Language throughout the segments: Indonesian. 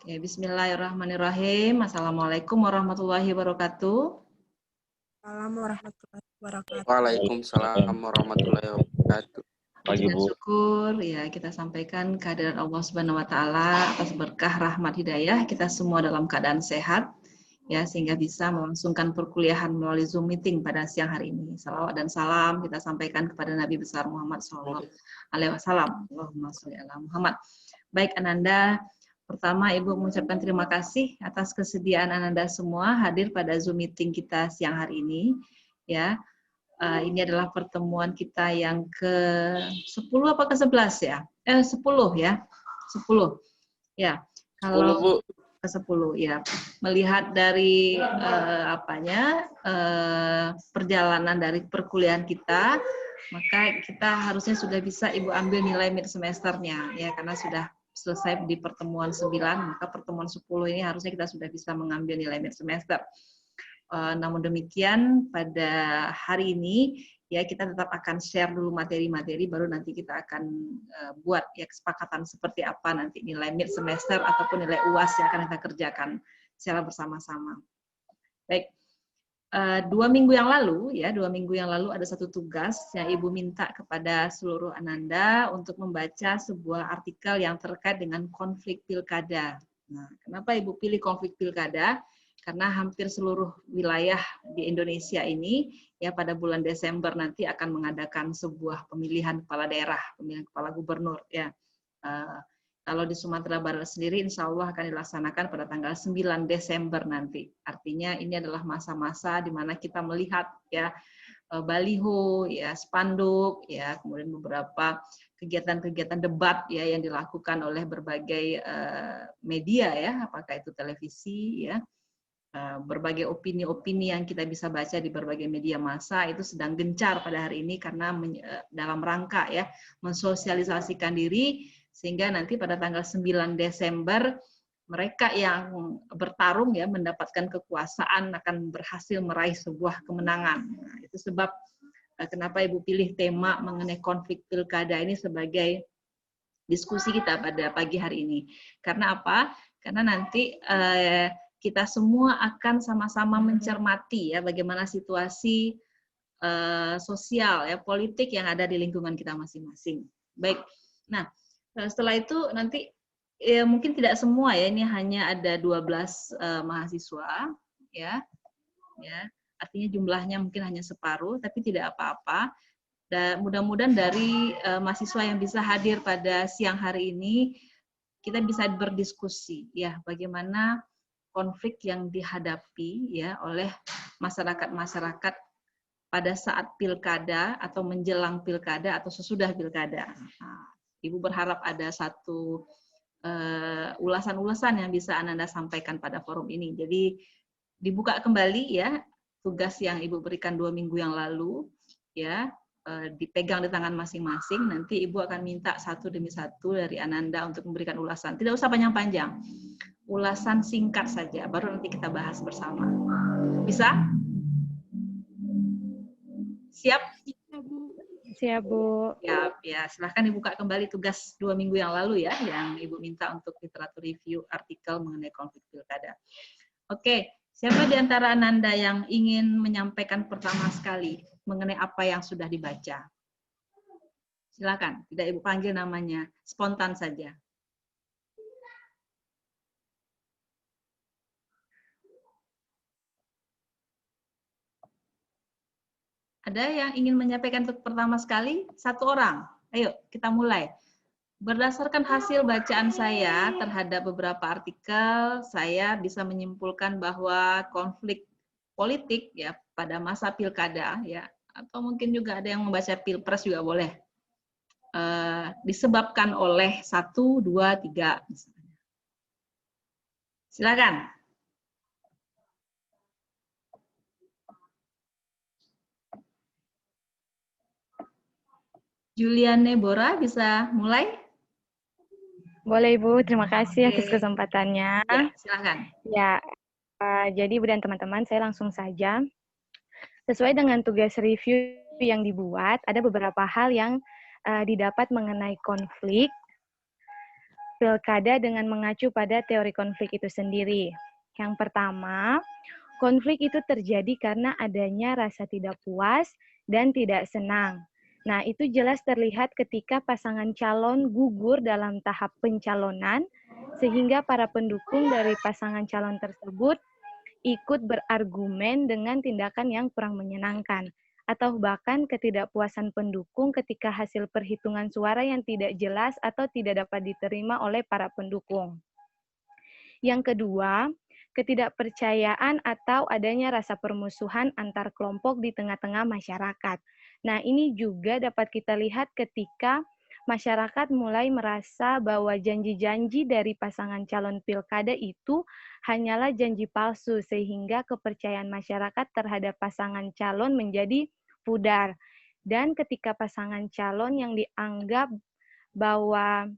Oke, bismillahirrahmanirrahim. Assalamualaikum warahmatullahi wabarakatuh. Assalamualaikum warahmatullahi wabarakatuh. Waalaikumsalam warahmatullahi wabarakatuh. Puji dan syukur ya kita sampaikan kehadiran Allah Subhanahu wa taala atas berkah rahmat hidayah kita semua dalam keadaan sehat ya sehingga bisa melangsungkan perkuliahan melalui Zoom meeting pada siang hari ini. Salawat dan salam kita sampaikan kepada Nabi besar Muhammad sallallahu alaihi wasallam. Allahumma sholli ala Muhammad. Baik Ananda, pertama Ibu mengucapkan terima kasih atas kesediaan Ananda semua hadir pada Zoom meeting kita siang hari ini ya. Ini adalah pertemuan kita yang ke-10 apa ke-11 ya? 10 ya. 10. Ya. Kalau ke-10 ya. Melihat dari perjalanan dari perkuliahan kita, maka kita harusnya sudah bisa Ibu ambil nilai mid semesternya ya karena sudah selesai di pertemuan 9, maka pertemuan 10 ini harusnya kita sudah bisa mengambil nilai mid semester. Namun demikian pada hari ini ya kita tetap akan share dulu materi-materi baru nanti kita akan buat ya kesepakatan seperti apa nanti nilai mid semester ataupun nilai UAS yang akan kita kerjakan secara bersama-sama. Baik, 2 minggu yang lalu ada satu tugas yang Ibu minta kepada seluruh Ananda untuk membaca sebuah artikel yang terkait dengan konflik pilkada. Nah, kenapa Ibu pilih konflik pilkada? Karena hampir seluruh wilayah di Indonesia ini ya pada bulan Desember nanti akan mengadakan sebuah pemilihan kepala daerah, pemilihan kepala gubernur ya. Kalau di Sumatera Barat sendiri insya Allah akan dilaksanakan pada tanggal 9 Desember nanti. Artinya ini adalah masa-masa di mana kita melihat ya baliho, ya spanduk, ya kemudian beberapa kegiatan-kegiatan debat ya yang dilakukan oleh berbagai media ya, apakah itu televisi ya. Berbagai opini-opini yang kita bisa baca di berbagai media massa itu sedang gencar pada hari ini karena dalam rangka ya mensosialisasikan diri sehingga nanti pada tanggal 9 Desember mereka yang bertarung ya mendapatkan kekuasaan akan berhasil meraih sebuah kemenangan. Nah, itu sebab kenapa Ibu pilih tema mengenai konflik pilkada ini sebagai diskusi kita pada pagi hari ini. Karena apa? Karena nanti kita semua akan sama-sama mencermati ya bagaimana situasi sosial ya politik yang ada di lingkungan kita masing-masing. Baik. Nah, setelah itu nanti ya mungkin tidak semua ya, ini hanya ada 12 mahasiswa ya. Ya. Artinya jumlahnya mungkin hanya separuh tapi tidak apa-apa. Dan mudah-mudahan dari mahasiswa yang bisa hadir pada siang hari ini kita bisa berdiskusi ya bagaimana konflik yang dihadapi ya oleh masyarakat-masyarakat pada saat pilkada atau menjelang pilkada atau sesudah pilkada. Nah, Ibu berharap ada satu ulasan-ulasan yang bisa Ananda sampaikan pada forum ini. Jadi dibuka kembali ya tugas yang Ibu berikan 2 minggu yang lalu ya. Dipegang di tangan masing-masing, nanti Ibu akan minta satu demi satu dari Ananda untuk memberikan ulasan. Tidak usah panjang-panjang, ulasan singkat saja, baru nanti kita bahas bersama. Bisa? Siap? Siap, Bu. Siap, ya. Silahkan dibuka kembali tugas 2 minggu yang lalu ya, yang Ibu minta untuk literatur review artikel mengenai konflik pilkada. Oke, siapa di antara Ananda yang ingin menyampaikan pertama sekali mengenai apa yang sudah dibaca? Silakan, tidak Ibu panggil namanya, spontan saja. Ada yang ingin menyampaikan untuk pertama sekali? Satu orang. Ayo, kita mulai. Berdasarkan hasil bacaan saya terhadap beberapa artikel, saya bisa menyimpulkan bahwa konflik politik ya pada masa pilkada ya, atau mungkin juga ada yang membaca pilpres juga boleh, disebabkan oleh 1, 2, 3 misalnya. Silakan. Juliane Bora bisa mulai? Boleh, Ibu. Terima kasih atas kesempatannya. Ya, silakan. Ya, jadi Ibu dan teman-teman, saya langsung saja. Sesuai dengan tugas review yang dibuat, ada beberapa hal yang didapat mengenai konflik pilkada dengan mengacu pada teori konflik itu sendiri. Yang pertama, konflik itu terjadi karena adanya rasa tidak puas dan tidak senang. Nah, itu jelas terlihat ketika pasangan calon gugur dalam tahap pencalonan, sehingga para pendukung dari pasangan calon tersebut ikut berargumen dengan tindakan yang kurang menyenangkan, atau bahkan ketidakpuasan pendukung ketika hasil perhitungan suara yang tidak jelas atau tidak dapat diterima oleh para pendukung. Yang kedua, ketidakpercayaan atau adanya rasa permusuhan antar kelompok di tengah-tengah masyarakat. Nah, ini juga dapat kita lihat ketika masyarakat mulai merasa bahwa janji-janji dari pasangan calon pilkada itu hanyalah janji palsu, sehingga kepercayaan masyarakat terhadap pasangan calon menjadi pudar. Dan ketika pasangan calon yang dianggap bahwa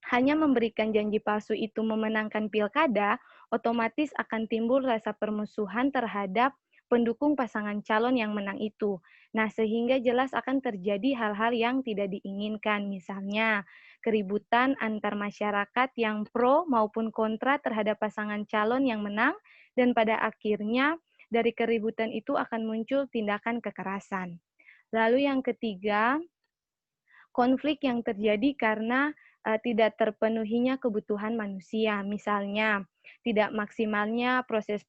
hanya memberikan janji palsu itu memenangkan pilkada, otomatis akan timbul rasa permusuhan terhadap pendukung pasangan calon yang menang itu. Nah, sehingga jelas akan terjadi hal-hal yang tidak diinginkan. Misalnya, keributan antar masyarakat yang pro maupun kontra terhadap pasangan calon yang menang, dan pada akhirnya dari keributan itu akan muncul tindakan kekerasan. Lalu yang ketiga, konflik yang terjadi karena tidak terpenuhinya kebutuhan manusia. Misalnya, tidak maksimalnya proses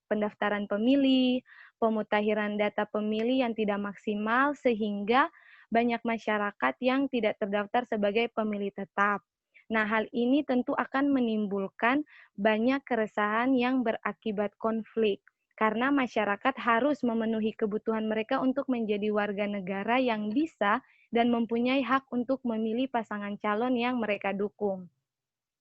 pendaftaran pemilih, pemutakhiran data pemilih yang tidak maksimal, sehingga banyak masyarakat yang tidak terdaftar sebagai pemilih tetap. Nah, hal ini tentu akan menimbulkan banyak keresahan yang berakibat konflik, karena masyarakat harus memenuhi kebutuhan mereka untuk menjadi warga negara yang bisa dan mempunyai hak untuk memilih pasangan calon yang mereka dukung.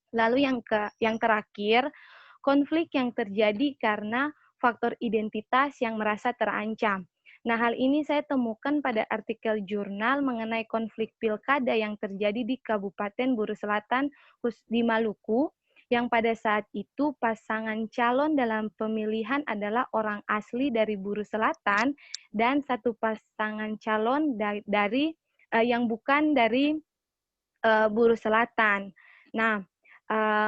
Lalu yang terakhir, konflik yang terjadi karena faktor identitas yang merasa terancam. Nah, hal ini saya temukan pada artikel jurnal mengenai konflik pilkada yang terjadi di Kabupaten Buru Selatan di Maluku, yang pada saat itu pasangan calon dalam pemilihan adalah orang asli dari Buru Selatan dan satu pasangan calon dari yang bukan dari Buru Selatan. Nah,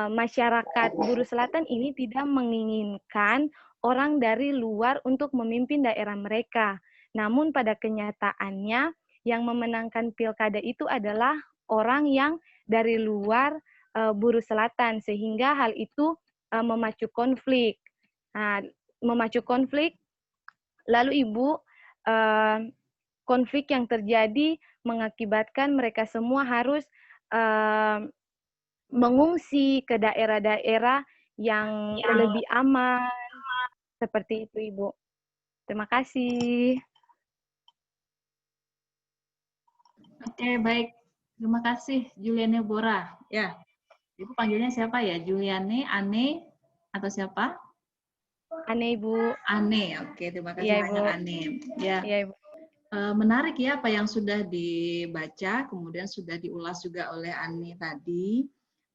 masyarakat Buru Selatan ini tidak menginginkan orang dari luar untuk memimpin daerah mereka. Namun pada kenyataannya yang memenangkan pilkada itu adalah orang yang dari luar Buru Selatan, sehingga hal itu memacu konflik. Nah, memacu konflik, lalu Ibu, konflik yang terjadi mengakibatkan mereka semua harus mengungsi ke daerah-daerah yang lebih aman. Seperti itu, Ibu. Terima kasih. Oke, baik. Terima kasih, Juliane Bora. Ya, Ibu panggilnya siapa ya? Juliane, Ane, atau siapa? Ane, Ibu. Ane, oke. Terima kasih Iya, banyak, Ibu. Ane. Ya. Iya, Ibu. Menarik ya apa yang sudah dibaca, kemudian sudah diulas juga oleh Ani tadi.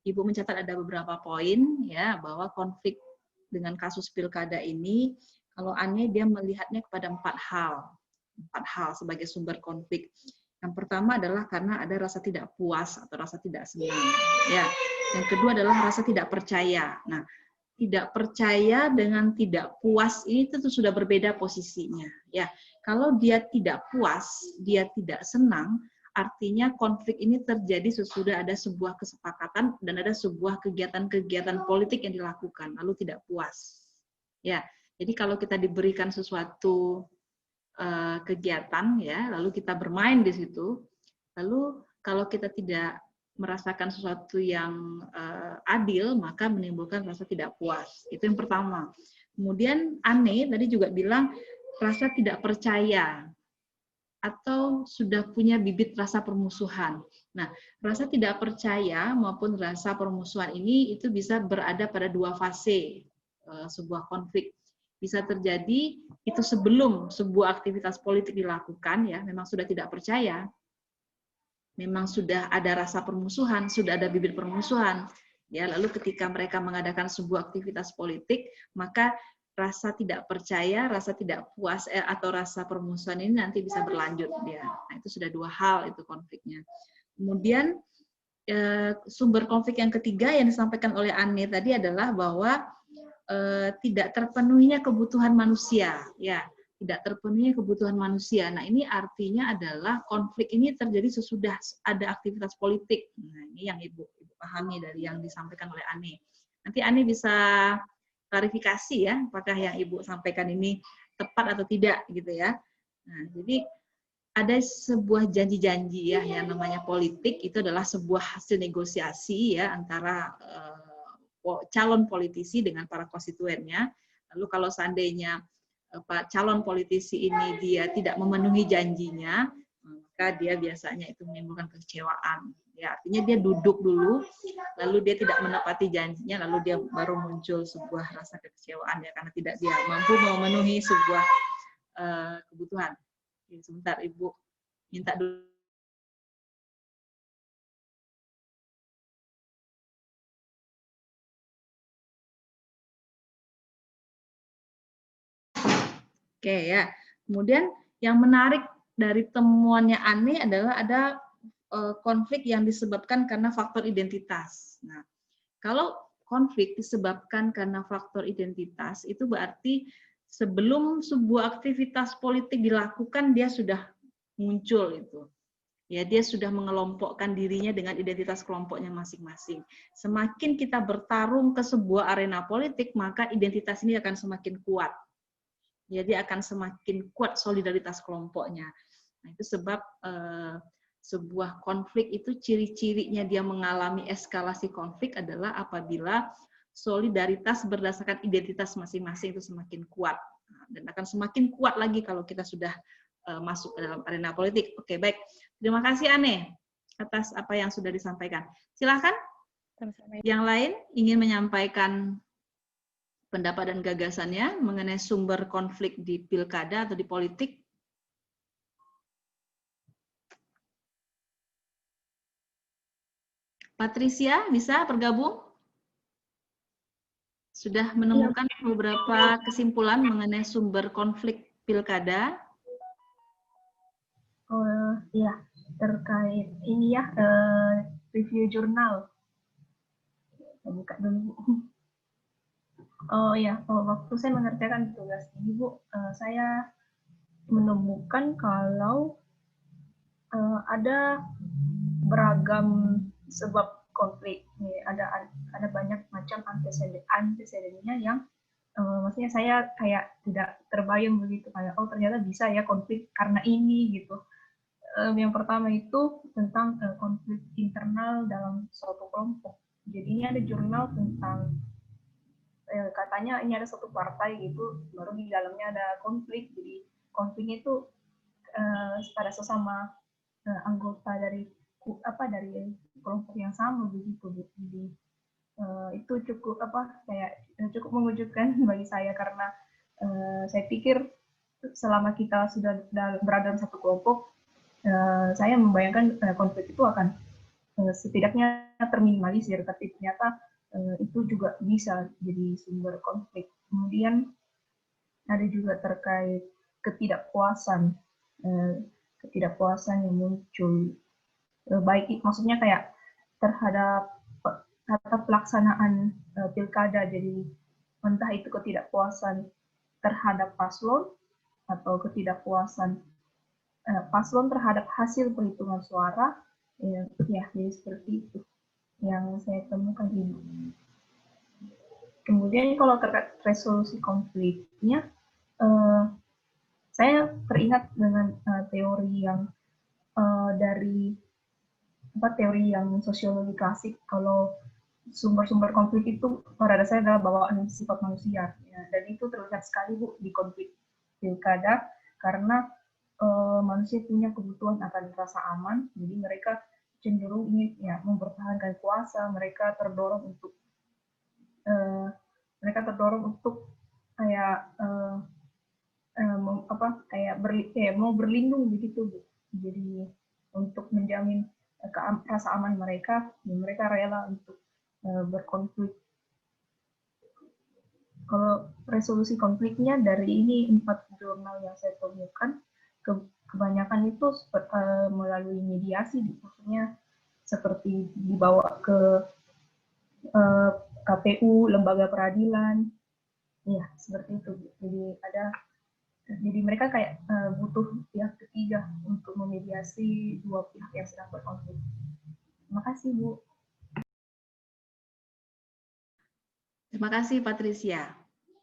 Ibu mencatat ada beberapa poin ya, bahwa konflik dengan kasus pilkada ini, kalau Ani dia melihatnya kepada empat hal sebagai sumber konflik. Yang pertama adalah karena ada rasa tidak puas atau rasa tidak senang. Ya. Yang kedua adalah rasa tidak percaya. Nah, tidak percaya dengan tidak puas ini tentu sudah berbeda posisinya. Ya, kalau dia tidak puas, dia tidak senang, artinya konflik ini terjadi sesudah ada sebuah kesepakatan dan ada sebuah kegiatan-kegiatan politik yang dilakukan, lalu tidak puas. Ya, jadi kalau kita diberikan sesuatu kegiatan, ya, lalu kita bermain di situ, lalu kalau kita tidak merasakan sesuatu yang adil, maka menimbulkan rasa tidak puas. Itu yang pertama. Kemudian Ane tadi juga bilang rasa tidak percaya atau sudah punya bibit rasa permusuhan. Nah, rasa tidak percaya maupun rasa permusuhan ini itu bisa berada pada dua fase sebuah konflik. Bisa terjadi itu sebelum sebuah aktivitas politik dilakukan, ya, memang sudah tidak percaya, memang sudah ada rasa permusuhan, sudah ada bibit permusuhan. Ya, lalu ketika mereka mengadakan sebuah aktivitas politik, maka rasa tidak percaya, rasa tidak puas atau rasa permusuhan ini nanti bisa berlanjut. Ya, nah, itu sudah dua hal itu konfliknya. Kemudian sumber konflik yang ketiga yang disampaikan oleh Anne tadi adalah bahwa tidak terpenuhinya kebutuhan manusia, ya, tidak terpenuhinya kebutuhan manusia. Nah, ini artinya adalah konflik ini terjadi sesudah ada aktivitas politik. Nah, ini yang Ibu pahami dari yang disampaikan oleh Anne. Nanti Anne bisa klarifikasi ya, apakah yang Ibu sampaikan ini tepat atau tidak, gitu ya. Nah, jadi ada sebuah janji-janji ya, yang namanya politik itu adalah sebuah hasil negosiasi ya antara calon politisi dengan para konstituennya. Lalu kalau seandainya calon politisi ini dia tidak memenuhi janjinya, maka dia biasanya itu menimbulkan kekecewaan. Ya, artinya dia duduk dulu, lalu dia tidak menepati janjinya, lalu dia baru muncul sebuah rasa kekecewaan ya karena tidak dia mampu memenuhi sebuah kebutuhan. Sebentar, Ibu minta dulu. Oke ya. Kemudian yang menarik dari temuannya Anne adalah ada konflik yang disebabkan karena faktor identitas. Nah, kalau konflik disebabkan karena faktor identitas, itu berarti sebelum sebuah aktivitas politik dilakukan dia sudah muncul itu. Ya, dia sudah mengelompokkan dirinya dengan identitas kelompoknya masing-masing. Semakin kita bertarung ke sebuah arena politik, maka identitas ini akan semakin kuat. Jadi akan semakin kuat solidaritas kelompoknya. Nah, itu sebab sebuah konflik itu ciri-cirinya dia mengalami eskalasi konflik adalah apabila solidaritas berdasarkan identitas masing-masing itu semakin kuat. Dan akan semakin kuat lagi kalau kita sudah masuk ke dalam arena politik. Oke, baik. Terima kasih Anne atas apa yang sudah disampaikan. Silakan yang lain ingin menyampaikan pendapat dan gagasannya mengenai sumber konflik di pilkada atau di politik. Patricia, bisa bergabung? Sudah menemukan beberapa kesimpulan mengenai sumber konflik pilkada? Oh iya, terkait ini ya, review jurnal. Saya buka dulu. Oh ya, waktu saya mengerjakan tugas ini Bu, saya menemukan kalau ada beragam sebab konflik. Ada banyak macam antecedennya yang maksudnya saya kayak tidak terbayang begitu, kayak oh ternyata bisa ya konflik karena ini gitu. Yang pertama itu tentang konflik internal dalam suatu kelompok. Jadi ini ada jurnal tentang katanya ini ada satu partai gitu, baru di dalamnya ada konflik. Jadi konfliknya itu pada sesama anggota dari kelompok yang sama begitu. Jadi itu cukup cukup mengejutkan bagi saya karena saya pikir selama kita sudah berada dalam satu kelompok, saya membayangkan konflik itu akan setidaknya terminimalisir, tapi ternyata itu juga bisa jadi sumber konflik. Kemudian ada juga terkait ketidakpuasan yang muncul, baik maksudnya kayak terhadap pelaksanaan pilkada. Jadi entah itu ketidakpuasan terhadap paslon atau ketidakpuasan paslon terhadap hasil perhitungan suara, ya jadi seperti itu yang saya temukan ini. Kemudian kalau terkait resolusi konfliknya, saya teringat dengan teori yang teori yang sosiologi klasik, kalau sumber-sumber konflik itu pada dasarnya adalah bawaan sifat manusia. Ya, dan itu terlihat sekali Bu di konflik pilkada karena manusia punya kebutuhan akan rasa aman, jadi mereka cenderung ingin ya mempertahankan kuasa, mereka terdorong untuk kayak mau berlindung begitu Bu. Jadi untuk menjamin rasa aman mereka rela untuk berkonflik. Kalau resolusi konfliknya dari ini 4 jurnal yang saya temukan, kebanyakan itu melalui mediasi, maksudnya seperti dibawa ke KPU, lembaga peradilan, ya seperti itu. Jadi mereka kayak butuh pihak ketiga untuk memediasi dua pihak yang sedang berkonflik. Terima kasih, Bu. Terima kasih Patricia.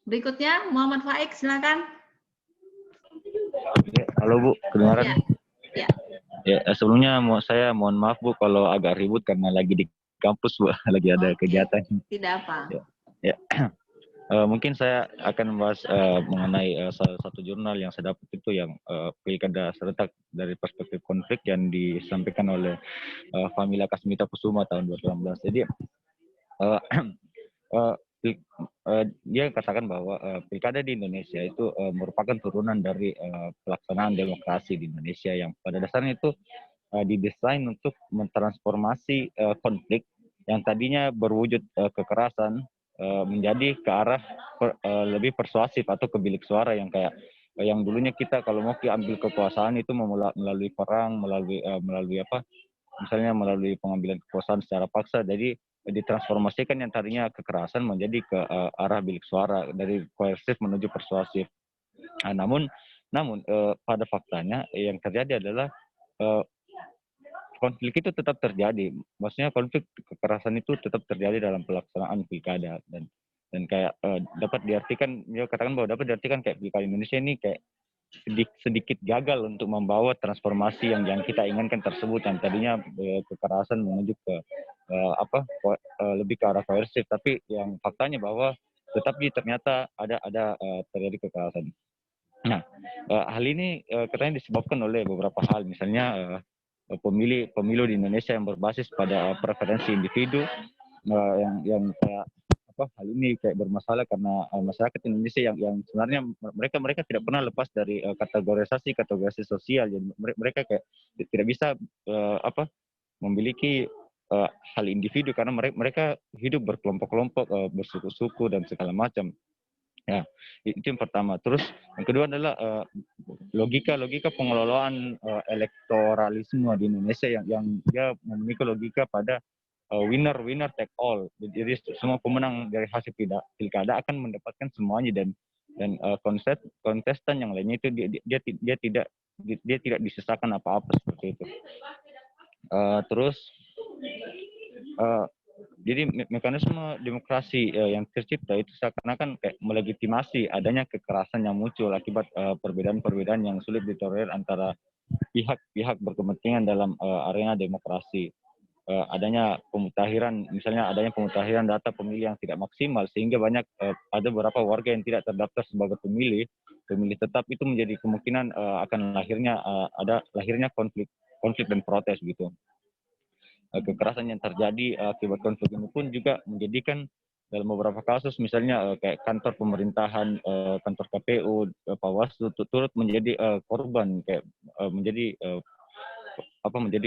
Berikutnya Muhammad Faik, silakan. Halo Bu, kedengaran? Ya. Ya, sebelumnya saya mohon maaf Bu kalau agak ribut karena lagi di kampus Bu, lagi ada kegiatan. Tidak apa. Ya. Mungkin saya akan membahas mengenai salah satu jurnal yang saya dapat itu yang Pilkada Serentak dari perspektif konflik yang disampaikan oleh Famila Kasmita Kusuma tahun 2018. Jadi dia katakan bahwa pilkada di Indonesia itu merupakan turunan dari pelaksanaan demokrasi di Indonesia yang pada dasarnya itu didesain untuk mentransformasi konflik yang tadinya berwujud kekerasan menjadi ke arah lebih persuasif atau ke bilik suara yang kayak yang dulunya kita kalau mau ambil kekuasaan itu melalui perang, melalui apa? Misalnya melalui pengambilan kekuasaan secara paksa. Jadi ditransformasikan yang tadinya kekerasan menjadi ke arah bilik suara, dari koersif menuju persuasif. Namun pada faktanya yang terjadi adalah konflik itu tetap terjadi. Maksudnya konflik kekerasan itu tetap terjadi dalam pelaksanaan pilkada dan kayak dapat diartikan, dia katakan bahwa dapat diartikan kayak pilkada Indonesia ini kayak sedikit gagal untuk membawa transformasi yang kita inginkan tersebut, yang tadinya kekerasan menuju ke lebih ke arah koersif, tapi yang faktanya bahwa tetapi ternyata ada terjadi kekerasan. Nah, hal ini katanya disebabkan oleh beberapa hal, misalnya pemilu di Indonesia yang berbasis pada preferensi individu, yang kayak hal ini kayak bermasalah karena masyarakat Indonesia yang sebenarnya mereka tidak pernah lepas dari kategorisasi sosial. Jadi mereka kayak tidak bisa memiliki hal individu karena mereka hidup berkelompok-kelompok, bersuku-suku dan segala macam. Ya, itu yang pertama. Terus yang kedua adalah logika pengelolaan elektoralisme di Indonesia yang dia memiliki logika pada winner take all. Jadi semua pemenang dari hasil pilkada akan mendapatkan semuanya dan kontestan yang lainnya itu dia tidak disisakan apa-apa seperti itu. Terus jadi mekanisme demokrasi yang tercipta itu seakan-akan kayak melegitimasi adanya kekerasan yang muncul akibat perbedaan-perbedaan yang sulit ditolerir antara pihak-pihak berkepentingan dalam arena demokrasi. Adanya pemutahiran, misalnya adanya pemutahiran data pemilih yang tidak maksimal, sehingga banyak ada beberapa warga yang tidak terdaftar sebagai pemilih tetap, itu menjadi kemungkinan akan lahirnya konflik dan protes gitu. Kekerasan yang terjadi akibat konflik ini pun juga menjadikan dalam beberapa kasus, misalnya kayak kantor pemerintahan, kantor KPU, Bawaslu turut menjadi korban, kayak menjadi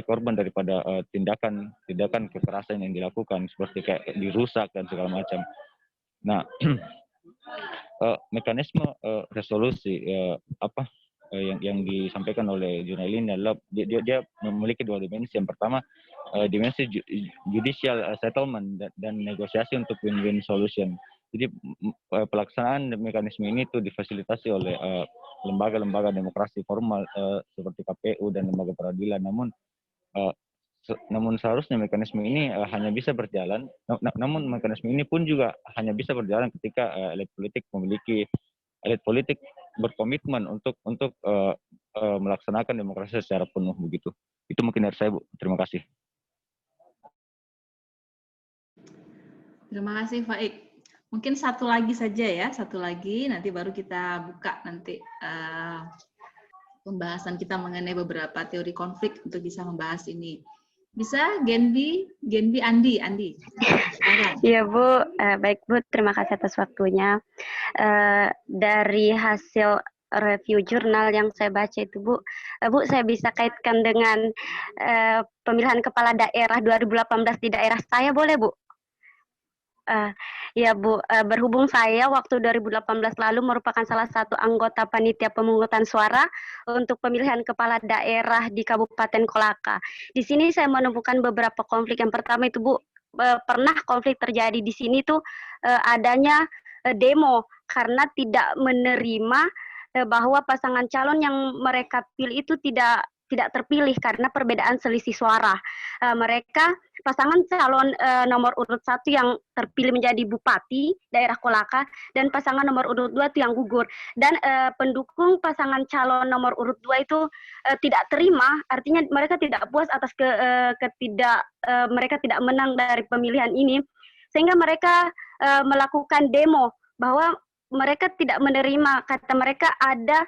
korban daripada tindakan kekerasan yang dilakukan, seperti kayak dirusak dan segala macam. Nah, mekanisme resolusi yang disampaikan oleh jurnal ini adalah dia memiliki dua dimensi. Yang pertama, dimensi judicial settlement dan negosiasi untuk win-win solution. Jadi pelaksanaan mekanisme ini itu difasilitasi oleh lembaga-lembaga demokrasi formal seperti KPU dan lembaga peradilan. Namun seharusnya mekanisme ini hanya bisa berjalan. Namun mekanisme ini pun juga hanya bisa berjalan ketika elit politik berkomitmen untuk melaksanakan demokrasi secara penuh begitu. Itu mungkin dari saya, Bu. Terima kasih. Terima kasih, Faik. Mungkin satu lagi saja ya, nanti baru kita buka nanti pembahasan kita mengenai beberapa teori konflik untuk bisa membahas ini. Bisa Genbi Andi. Iya Bu, baik Bu, terima kasih atas waktunya. Dari hasil review jurnal yang saya baca itu Bu, saya bisa kaitkan dengan pemilihan kepala daerah 2018 di daerah saya, boleh Bu? Ya Bu, berhubung saya waktu 2018 lalu merupakan salah satu anggota panitia pemungutan suara untuk pemilihan kepala daerah di Kabupaten Kolaka. Di sini saya menemukan beberapa konflik. Yang pertama itu Bu, pernah konflik terjadi di sini tuh adanya demo karena tidak menerima bahwa pasangan calon yang mereka pilih itu tidak terpilih karena perbedaan selisih suara. Mereka pasangan calon nomor urut 1 yang terpilih menjadi bupati daerah Kolaka dan pasangan nomor urut 2 itu yang gugur. Dan pendukung pasangan calon nomor urut 2 itu tidak terima, artinya mereka tidak puas atas mereka tidak menang dari pemilihan ini, sehingga mereka melakukan demo bahwa mereka tidak menerima, kata mereka ada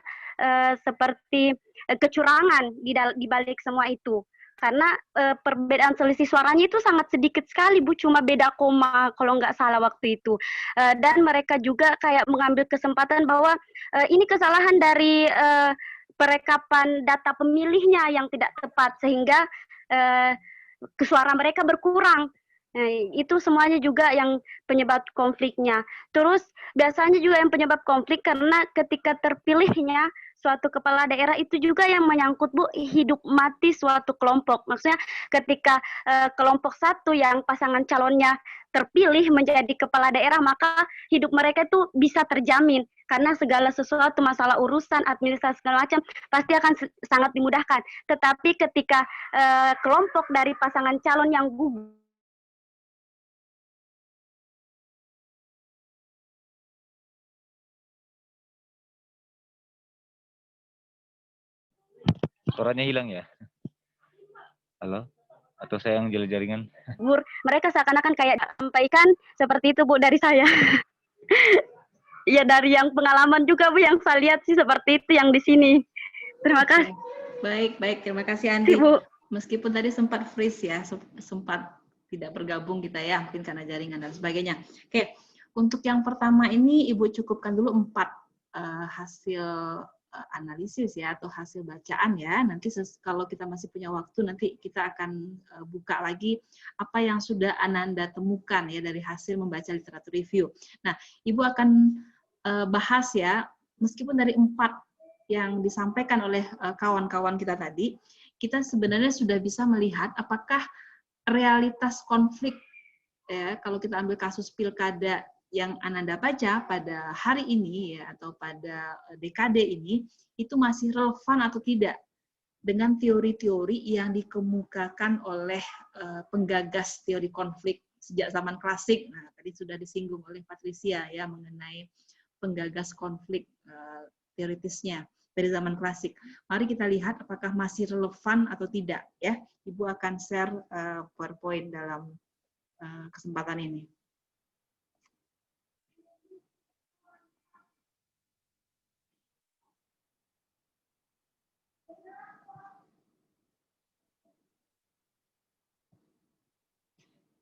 seperti kecurangan di balik semua itu. Karena perbedaan selisih suaranya itu sangat sedikit sekali, Bu, cuma beda koma kalau nggak salah waktu itu. Dan mereka juga kayak mengambil kesempatan bahwa ini kesalahan dari perekapan data pemilihnya yang tidak tepat, sehingga suara mereka berkurang. Nah, itu semuanya juga yang penyebab konfliknya. Terus biasanya juga yang penyebab konflik karena ketika terpilihnya suatu kepala daerah itu juga yang menyangkut, Bu, hidup mati suatu kelompok. Maksudnya ketika kelompok satu yang pasangan calonnya terpilih menjadi kepala daerah, maka hidup mereka itu bisa terjamin. Karena segala sesuatu, masalah urusan, administrasi segala macam, pasti akan sangat dimudahkan. Tetapi ketika kelompok dari pasangan calon yang gugur, Suaranya hilang ya? Halo? Atau saya yang jaringan? mereka seakan-akan kayak sampaikan seperti itu, Bu, dari saya. Ya dari yang pengalaman juga, Bu, yang saya lihat sih seperti itu yang di sini. Terima kasih. Baik, terima kasih Andi. Bu. Meskipun tadi sempat freeze ya, sempat tidak bergabung kita ya, mungkin karena jaringan dan sebagainya. Oke, untuk yang pertama ini Ibu cukupkan dulu 4 hasil analisis ya, atau hasil bacaan ya. Nanti kalau kita masih punya waktu, nanti kita akan buka lagi apa yang sudah Ananda temukan ya dari hasil membaca literatur review. Nah, Ibu akan bahas ya, meskipun dari 4 yang disampaikan oleh kawan-kawan kita tadi, kita sebenarnya sudah bisa melihat apakah realitas konflik ya, kalau kita ambil kasus pilkada yang Ananda baca pada hari ini ya, atau pada dekade ini, itu masih relevan atau tidak dengan teori-teori yang dikemukakan oleh penggagas teori konflik sejak zaman klasik. Nah, tadi sudah disinggung oleh Patricia ya mengenai penggagas konflik teoritisnya dari zaman klasik. Mari kita lihat apakah masih relevan atau tidak ya. Ibu akan share PowerPoint dalam kesempatan ini.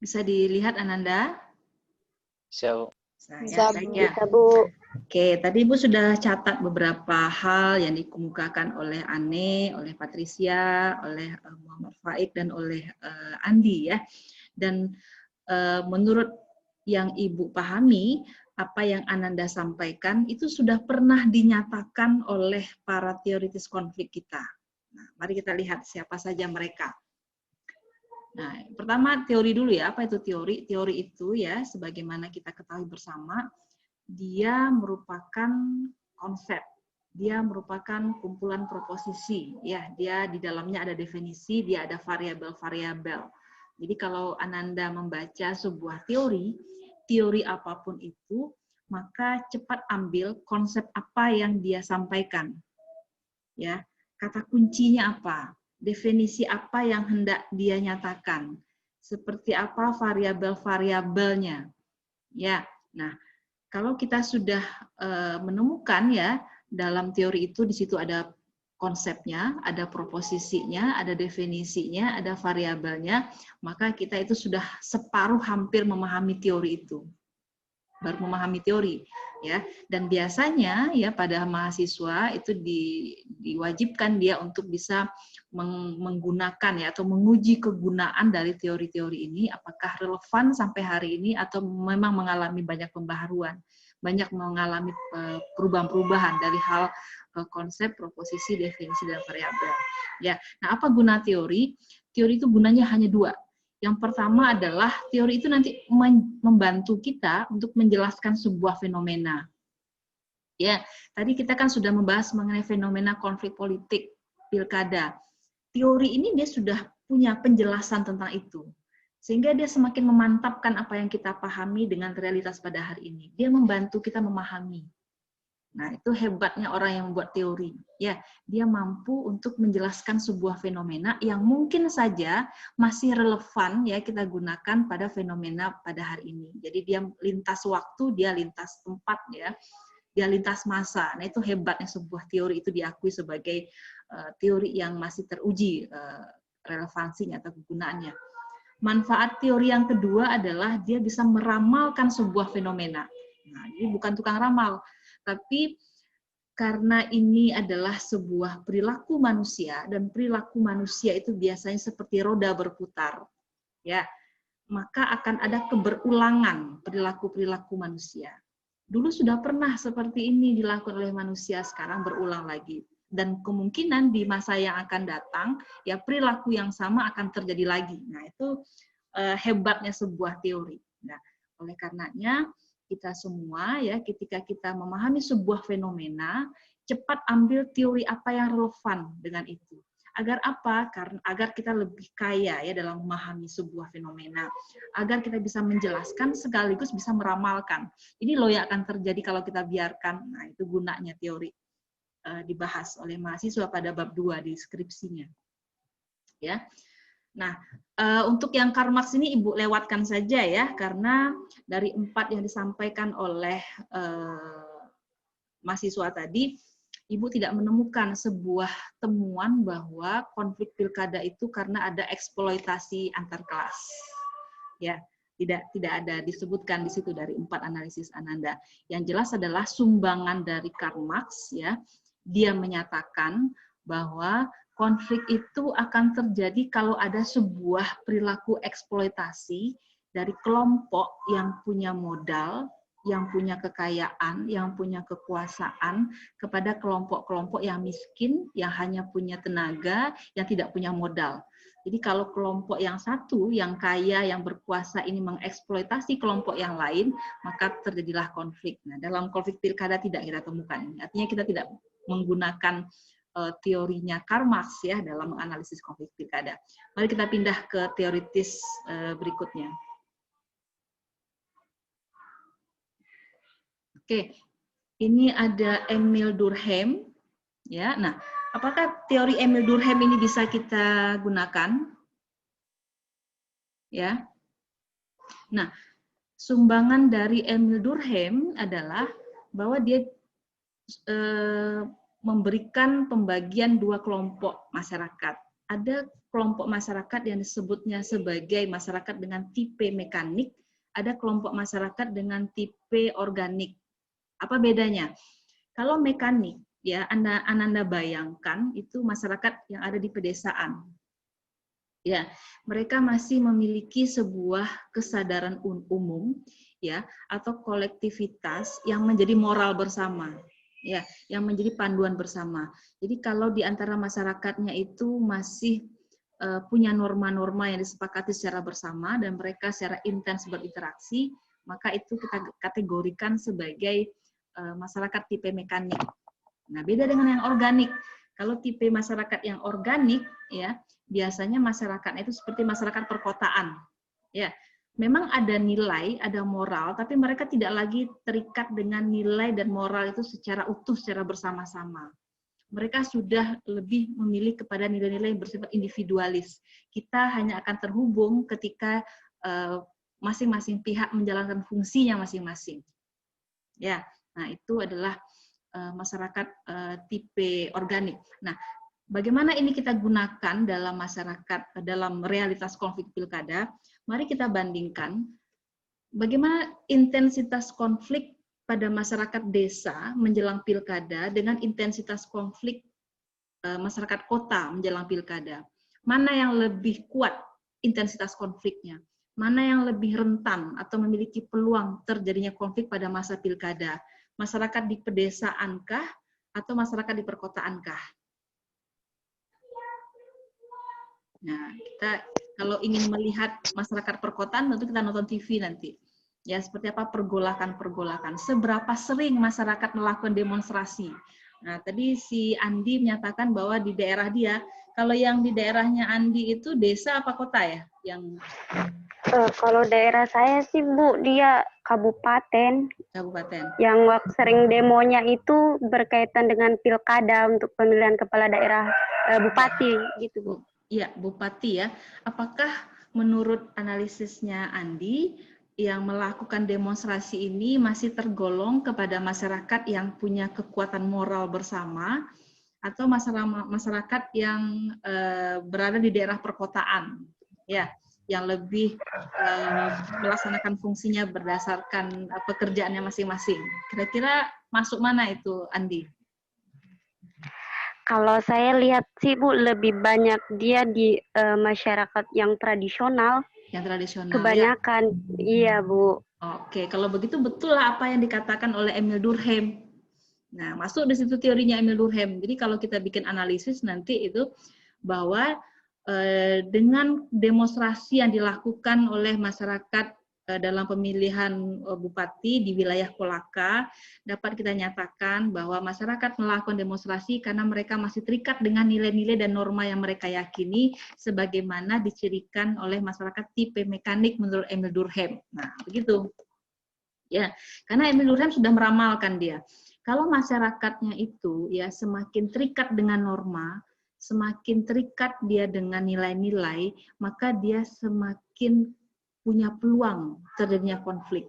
Bisa dilihat Ananda? Bisa. Bisa, Bu. Oke, tadi Ibu sudah catat beberapa hal yang dikemukakan oleh Ane, oleh Patricia, oleh Muhammad Faik, dan oleh Andi ya. Dan menurut yang Ibu pahami, apa yang Ananda sampaikan itu sudah pernah dinyatakan oleh para teoritis konflik kita. Nah, mari kita lihat siapa saja mereka. Nah, pertama teori dulu ya. Apa itu teori? Teori itu ya, sebagaimana kita ketahui bersama, dia merupakan konsep. Dia merupakan kumpulan proposisi. Ya, dia di dalamnya ada definisi, dia ada variabel-variabel. Jadi kalau Ananda membaca sebuah teori, teori apapun itu, maka cepat ambil konsep apa yang dia sampaikan. Ya, kata kuncinya apa? Definisi apa yang hendak dia nyatakan, seperti apa variabel-variabelnya. Ya, nah kalau kita sudah menemukan ya dalam teori itu di situ ada konsepnya, ada proposisinya, ada definisinya, ada variabelnya, maka kita itu sudah separuh hampir memahami teori itu. baru memahami teori, ya. Dan biasanya ya pada mahasiswa itu diwajibkan dia untuk bisa menggunakan ya atau menguji kegunaan dari teori-teori ini apakah relevan sampai hari ini atau memang mengalami banyak pembaharuan, banyak mengalami perubahan-perubahan dari hal konsep, proposisi, definisi, dan variabel. Ya, nah apa guna teori? Teori itu gunanya hanya dua. Yang pertama adalah teori itu nanti membantu kita untuk menjelaskan sebuah fenomena. Ya, tadi kita kan sudah membahas mengenai fenomena konflik politik pilkada. Teori ini dia sudah punya penjelasan tentang itu. Sehingga dia semakin memantapkan apa yang kita pahami dengan realitas pada hari ini. Dia membantu kita memahami. Nah, itu hebatnya orang yang membuat teori. Ya, dia mampu untuk menjelaskan sebuah fenomena yang mungkin saja masih relevan ya kita gunakan pada fenomena pada hari ini. Jadi dia lintas waktu, dia lintas tempat ya. Dia lintas masa. Nah, itu hebatnya sebuah teori, itu diakui sebagai teori yang masih teruji relevansinya atau kegunaannya. Manfaat teori yang kedua adalah dia bisa meramalkan sebuah fenomena. Nah, ini bukan tukang ramal, tapi karena ini adalah sebuah perilaku manusia, dan perilaku manusia itu biasanya seperti roda berputar, ya, maka akan ada keberulangan perilaku-perilaku manusia. Dulu sudah pernah seperti ini dilakukan oleh manusia, sekarang berulang lagi. Dan kemungkinan di masa yang akan datang, ya perilaku yang sama akan terjadi lagi. Nah, itu hebatnya sebuah teori. Nah, oleh karenanya, kita semua ya ketika kita memahami sebuah fenomena, cepat ambil teori apa yang relevan dengan itu. Agar apa? Karena agar kita lebih kaya ya dalam memahami sebuah fenomena, agar kita bisa menjelaskan sekaligus bisa meramalkan. Ini loh yang akan terjadi kalau kita biarkan. Nah, itu gunanya teori dibahas oleh mahasiswa pada bab 2 di skripsinya. Ya. Nah, untuk yang Karl Marx ini Ibu lewatkan saja ya, karena dari 4 yang disampaikan oleh mahasiswa tadi, Ibu tidak menemukan sebuah temuan bahwa konflik pilkada itu karena ada eksploitasi antar kelas. Ya, tidak ada disebutkan di situ dari 4 analisis Ananda. Yang jelas adalah sumbangan dari Karl Marx ya. Dia menyatakan bahwa konflik itu akan terjadi kalau ada sebuah perilaku eksploitasi dari kelompok yang punya modal, yang punya kekayaan, yang punya kekuasaan kepada kelompok-kelompok yang miskin, yang hanya punya tenaga, yang tidak punya modal. Jadi kalau kelompok yang satu, yang kaya, yang berkuasa ini mengeksploitasi kelompok yang lain, maka terjadilah konflik. Nah, dalam konflik pilkada tidak kita temukan. Artinya kita tidak menggunakan teorinya Karl Marx ya dalam menganalisis konflik pilkada. Mari kita pindah ke teoritis berikutnya. Oke, ini ada Emil Durkheim, ya. Nah, apakah teori Emil Durkheim ini bisa kita gunakan? Ya. Nah, sumbangan dari Emil Durkheim adalah bahwa dia memberikan pembagian 2 kelompok masyarakat. Ada kelompok masyarakat yang disebutnya sebagai masyarakat dengan tipe mekanik, ada kelompok masyarakat dengan tipe organik. Apa bedanya? Kalau mekanik, ya Anda bayangkan itu masyarakat yang ada di pedesaan. Ya, mereka masih memiliki sebuah kesadaran umum, ya, atau kolektivitas yang menjadi moral bersama, ya, yang menjadi panduan bersama. Jadi kalau di antara masyarakatnya itu masih punya norma-norma yang disepakati secara bersama dan mereka secara intens berinteraksi, maka itu kita kategorikan sebagai masyarakat tipe mekanik. Nah, beda dengan yang organik. Kalau tipe masyarakat yang organik, ya biasanya masyarakatnya itu seperti masyarakat perkotaan. Ya, memang ada nilai, ada moral, tapi mereka tidak lagi terikat dengan nilai dan moral itu secara utuh, secara bersama-sama. Mereka sudah lebih memilih kepada nilai-nilai yang bersifat individualis. Kita hanya akan terhubung ketika masing-masing pihak menjalankan fungsinya masing-masing. Ya. Nah, itu adalah masyarakat tipe organik. Nah, bagaimana ini kita gunakan dalam masyarakat, dalam realitas konflik pilkada? Mari kita bandingkan bagaimana intensitas konflik pada masyarakat desa menjelang pilkada dengan intensitas konflik masyarakat kota menjelang pilkada. Mana yang lebih kuat intensitas konfliknya? Mana yang lebih rentan atau memiliki peluang terjadinya konflik pada masa pilkada? Masyarakat di pedesaankah atau masyarakat di perkotaankah? Nah, kita kalau ingin melihat masyarakat perkotaan, tentu kita nonton TV nanti. Ya, seperti apa pergolakan-pergolakan. Seberapa sering masyarakat melakukan demonstrasi. Nah, tadi si Andi menyatakan bahwa di daerah dia, kalau yang di daerahnya Andi itu desa apa kota ya? Yang Kalau daerah saya sih Bu, dia kabupaten. Kabupaten. Yang sering demonya itu berkaitan dengan pilkada untuk pemilihan kepala daerah bupati gitu Bu. Iya, Bupati ya. Apakah menurut analisisnya Andi, yang melakukan demonstrasi ini masih tergolong kepada masyarakat yang punya kekuatan moral bersama, atau masyarakat yang berada di daerah perkotaan, ya, yang lebih melaksanakan fungsinya berdasarkan pekerjaannya masing-masing. Kira-kira masuk mana itu, Andi? Kalau saya lihat sih Bu, lebih banyak dia di masyarakat yang tradisional. Yang tradisional. Kebanyakan, ya. Iya Bu. Oke, kalau begitu betul lah apa yang dikatakan oleh Emil Durkheim. Nah, masuk di situ teorinya Emil Durkheim. Jadi kalau kita bikin analisis nanti itu bahwa dengan demonstrasi yang dilakukan oleh masyarakat dalam pemilihan bupati di wilayah Kolaka, dapat kita nyatakan bahwa masyarakat melakukan demonstrasi karena mereka masih terikat dengan nilai-nilai dan norma yang mereka yakini sebagaimana dicirikan oleh masyarakat tipe mekanik menurut Emil Durkheim. Nah, begitu. Ya, karena Emil Durkheim sudah meramalkan dia. Kalau masyarakatnya itu ya semakin terikat dengan norma, semakin terikat dia dengan nilai-nilai, maka dia semakin punya peluang terjadinya konflik.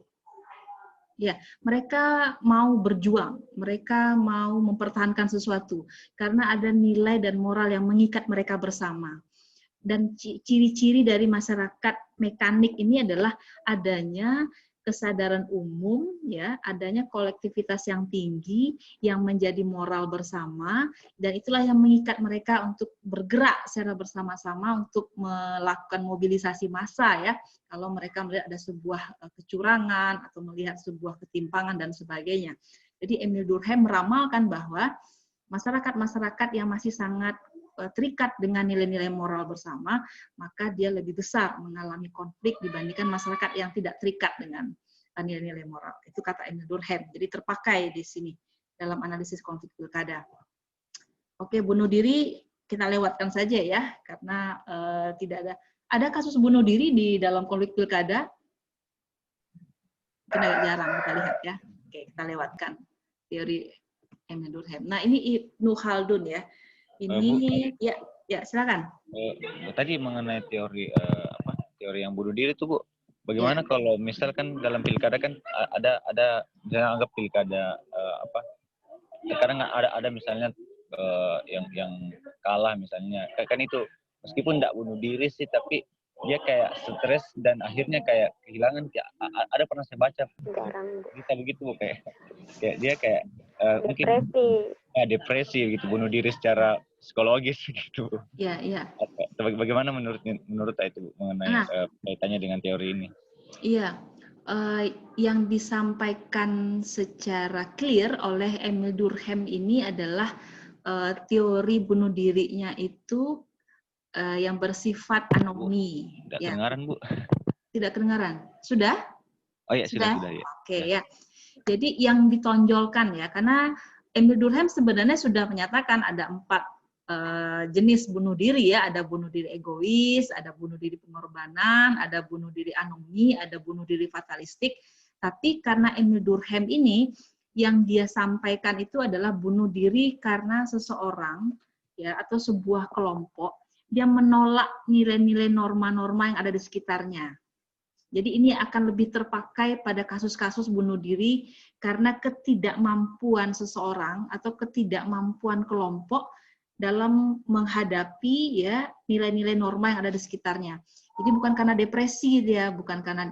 Ya, mereka mau berjuang, mereka mau mempertahankan sesuatu karena ada nilai dan moral yang mengikat mereka bersama. Dan ciri-ciri dari masyarakat mekanik ini adalah adanya kesadaran umum, ya, adanya kolektivitas yang tinggi yang menjadi moral bersama, dan itulah yang mengikat mereka untuk bergerak secara bersama-sama untuk melakukan mobilisasi massa, ya. Kalau mereka melihat ada sebuah kecurangan atau melihat sebuah ketimpangan dan sebagainya. Jadi Emil Durkheim meramalkan bahwa masyarakat-masyarakat yang masih sangat terikat dengan nilai-nilai moral bersama, maka dia lebih besar mengalami konflik dibandingkan masyarakat yang tidak terikat dengan nilai-nilai moral. Itu kata Emil Durkheim. Jadi terpakai di sini dalam analisis konflik pilkada. Oke, bunuh diri kita lewatkan saja ya, karena tidak ada kasus bunuh diri di dalam konflik pilkada. Mungkin agak jarang kita lihat ya. Oke, kita lewatkan teori Emil Durkheim. Nah, ini Ibnu Khaldun ya. Ini Bu, ya silakan. Tadi mengenai teori teori yang bunuh diri itu Bu, bagaimana kalau misalkan dalam pilkada kan ada jangan anggap pilkada sekarang ada misalnya yang kalah misalnya kan itu meskipun tidak bunuh diri sih tapi dia kayak stres dan akhirnya kayak kehilangan, ada pernah saya baca berita begitu Bu, kayak dia kayak mungkin depresi gitu, bunuh diri secara psikologis gitu. Iya. Bagaimana menurut itu mengenai kaitannya dengan teori ini? Iya, yang disampaikan secara clear oleh Emil Durkheim ini adalah teori bunuh dirinya itu yang bersifat anomi. Tidak kedengaran Bu? Tidak kedengaran. Sudah? Oh iya sudah ya. Oke ya. Jadi yang ditonjolkan ya, karena Emil Durkheim sebenarnya sudah menyatakan ada 4 jenis bunuh diri ya, ada bunuh diri egois, ada bunuh diri pengorbanan, ada bunuh diri anomi, ada bunuh diri fatalistik. Tapi karena Emil Durkheim ini yang dia sampaikan itu adalah bunuh diri karena seseorang ya atau sebuah kelompok dia menolak nilai-nilai norma-norma yang ada di sekitarnya. Jadi ini akan lebih terpakai pada kasus-kasus bunuh diri karena ketidakmampuan seseorang atau ketidakmampuan kelompok dalam menghadapi ya nilai-nilai norma yang ada di sekitarnya. Jadi bukan karena depresi dia, bukan karena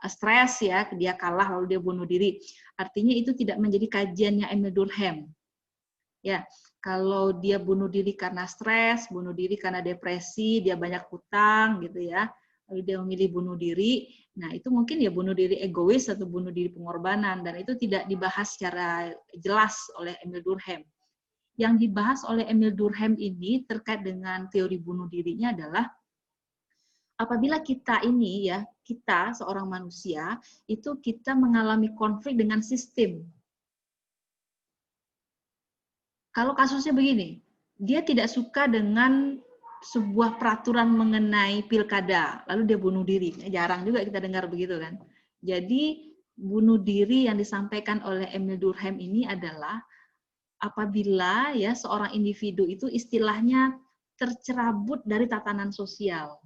stres ya, dia kalah lalu dia bunuh diri. Artinya itu tidak menjadi kajiannya Emil Durkheim. Ya, kalau dia bunuh diri karena stres, bunuh diri karena depresi, dia banyak hutang gitu ya, lalu dia memilih bunuh diri, nah itu mungkin ya bunuh diri egois atau bunuh diri pengorbanan, dan itu tidak dibahas secara jelas oleh Emil Durkheim. Yang dibahas oleh Emil Durkheim ini terkait dengan teori bunuh dirinya adalah apabila kita ini ya, kita seorang manusia, itu kita mengalami konflik dengan sistem. Kalau kasusnya begini, dia tidak suka dengan sebuah peraturan mengenai pilkada, lalu dia bunuh diri. Jarang juga kita dengar begitu kan. Jadi bunuh diri yang disampaikan oleh Emil Durkheim ini adalah apabila ya seorang individu itu istilahnya tercerabut dari tatanan sosial.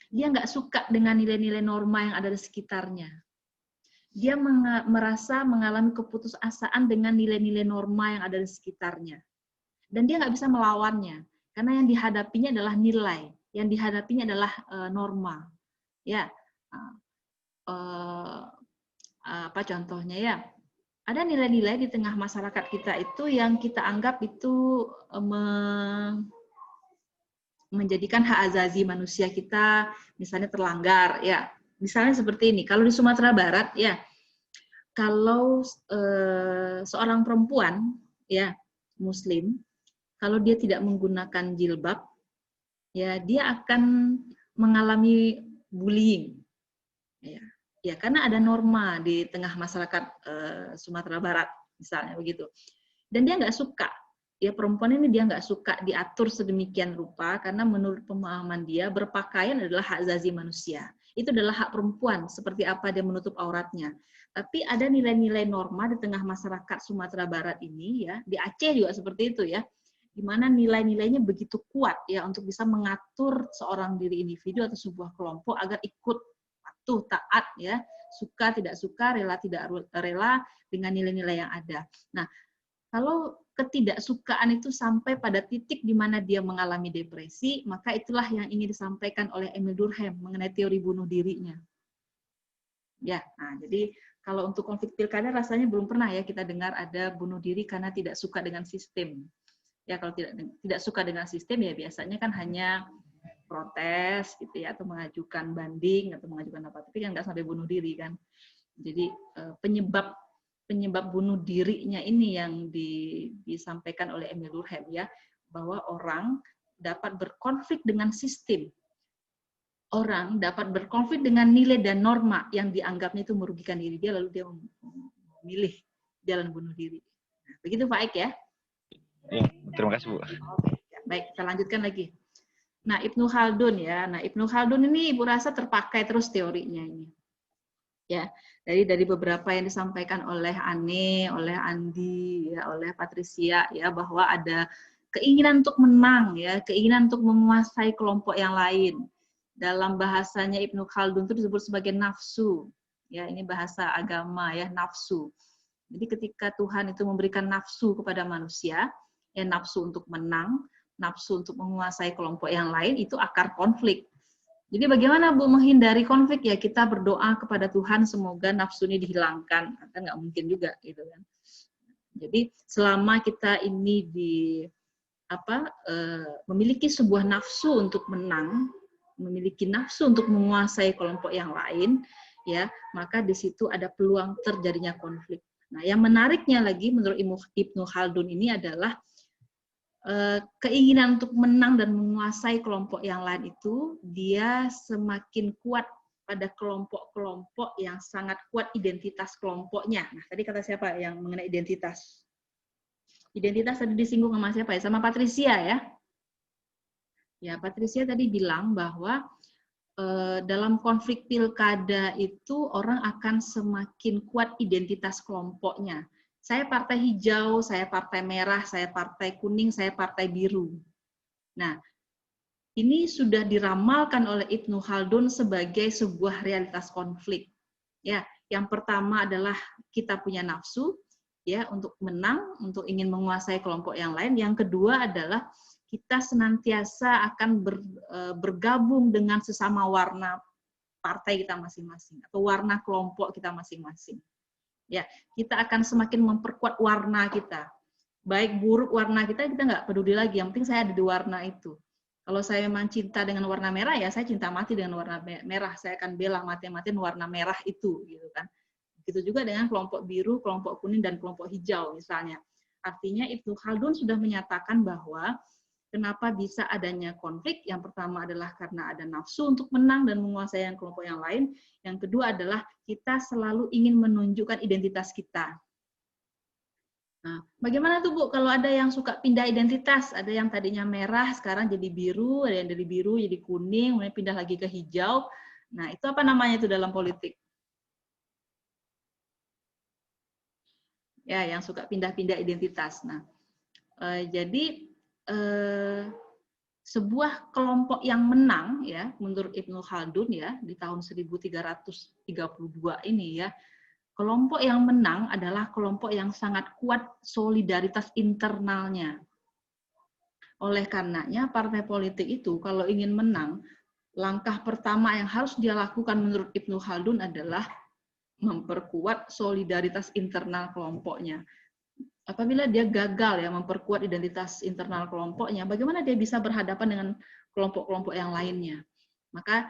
Dia nggak suka dengan nilai-nilai norma yang ada di sekitarnya. Dia merasa mengalami keputusasaan dengan nilai-nilai norma yang ada di sekitarnya. Dan dia nggak bisa melawannya, karena yang dihadapinya adalah nilai, yang dihadapinya adalah norma. Ya, apa contohnya ya? Ada nilai-nilai di tengah masyarakat kita itu yang kita anggap itu menjadikan hak azazi manusia kita misalnya terlanggar ya. Misalnya seperti ini, kalau di Sumatera Barat ya, kalau seorang perempuan ya muslim, kalau dia tidak menggunakan jilbab ya dia akan mengalami bullying. Ya karena ada norma di tengah masyarakat Sumatera Barat misalnya begitu. Dan dia nggak suka. Ya perempuan ini dia nggak suka diatur sedemikian rupa karena menurut pemahaman dia berpakaian adalah hak azazi manusia. Itu adalah hak perempuan seperti apa dia menutup auratnya. Tapi ada nilai-nilai norma di tengah masyarakat Sumatera Barat ini ya, di Aceh juga seperti itu ya, di mana nilai-nilainya begitu kuat ya untuk bisa mengatur seorang diri individu atau sebuah kelompok agar ikut patuh taat ya, suka tidak suka, rela tidak rela dengan nilai-nilai yang ada. Nah, kalau ketidaksukaan itu sampai pada titik di mana dia mengalami depresi, maka itulah yang ingin disampaikan oleh Emil Durkheim mengenai teori bunuh dirinya. Ya, nah jadi kalau untuk konflik pilkada rasanya belum pernah ya kita dengar ada bunuh diri karena tidak suka dengan sistem. Ya kalau tidak suka dengan sistem ya biasanya kan hanya protes gitu ya, atau mengajukan banding atau mengajukan apa, tapi kan nggak sampai bunuh diri kan. Jadi penyebab bunuh dirinya ini yang disampaikan oleh Emil Durkheim ya, bahwa orang dapat berkonflik dengan sistem. Orang dapat berkonflik dengan nilai dan norma yang dianggapnya itu merugikan diri dia, lalu dia memilih jalan bunuh diri. Nah, begitu Pak Aik ya? Ya, terima kasih Bu. Oke, baik, kita lanjutkan lagi. Nah, Ibnu Khaldun ya. Nah, Ibnu Khaldun ini Ibu rasa terpakai terus teorinya ini. Ya, dari beberapa yang disampaikan oleh Ane, oleh Andi, ya, oleh Patricia ya, bahwa ada keinginan untuk menang ya, keinginan untuk menguasai kelompok yang lain. Dalam bahasanya Ibnu Khaldun itu disebut sebagai nafsu. Ya, ini bahasa agama ya, nafsu. Jadi ketika Tuhan itu memberikan nafsu kepada manusia, ya nafsu untuk menang, nafsu untuk menguasai kelompok yang lain, itu akar konflik. Jadi bagaimana Bu menghindari konflik ya, kita berdoa kepada Tuhan semoga nafsu ini dihilangkan, kan nggak mungkin juga gitu kan. Jadi selama kita ini memiliki sebuah nafsu untuk menang, memiliki nafsu untuk menguasai kelompok yang lain, ya maka di situ ada peluang terjadinya konflik. Nah, yang menariknya lagi menurut Ibnu Khaldun ini adalah keinginan untuk menang dan menguasai kelompok yang lain itu dia semakin kuat pada kelompok-kelompok yang sangat kuat identitas kelompoknya. Nah, tadi kata siapa yang mengenai identitas? Identitas tadi disinggung sama siapa ya? Sama Patricia ya. Ya, Patricia tadi bilang bahwa dalam konflik pilkada itu orang akan semakin kuat identitas kelompoknya. Saya partai hijau, saya partai merah, saya partai kuning, saya partai biru. Nah, ini sudah diramalkan oleh Ibnu Khaldun sebagai sebuah realitas konflik. Ya, yang pertama adalah kita punya nafsu, ya, untuk menang, untuk ingin menguasai kelompok yang lain. Yang kedua adalah kita senantiasa akan bergabung dengan sesama warna partai kita masing-masing atau warna kelompok kita masing-masing. Ya, kita akan semakin memperkuat warna kita. Baik buruk warna kita nggak peduli lagi. Yang penting saya ada di warna itu. Kalau saya memang cinta dengan warna merah, ya saya cinta mati dengan warna merah. Saya akan bela mati-matian warna merah itu, gitu kan. Begitu juga dengan kelompok biru, kelompok kuning, dan kelompok hijau misalnya. Artinya Ibnu Khaldun sudah menyatakan bahwa kenapa bisa adanya konflik. Yang pertama adalah karena ada nafsu untuk menang dan menguasai kelompok yang lain. Yang kedua adalah kita selalu ingin menunjukkan identitas kita. Nah, bagaimana tuh Bu kalau ada yang suka pindah identitas? Ada yang tadinya merah sekarang jadi biru, ada yang dari biru jadi kuning, kemudian pindah lagi ke hijau. Nah, itu apa namanya itu dalam politik? Ya, yang suka pindah-pindah identitas. Nah, jadi sebuah kelompok yang menang ya menurut Ibnu Khaldun ya di tahun 1332 ini ya, kelompok yang menang adalah kelompok yang sangat kuat solidaritas internalnya. Oleh karenanya partai politik itu kalau ingin menang, langkah pertama yang harus dia lakukan menurut Ibnu Khaldun adalah memperkuat solidaritas internal kelompoknya. Apabila dia gagal ya memperkuat identitas internal kelompoknya, bagaimana dia bisa berhadapan dengan kelompok-kelompok yang lainnya? Maka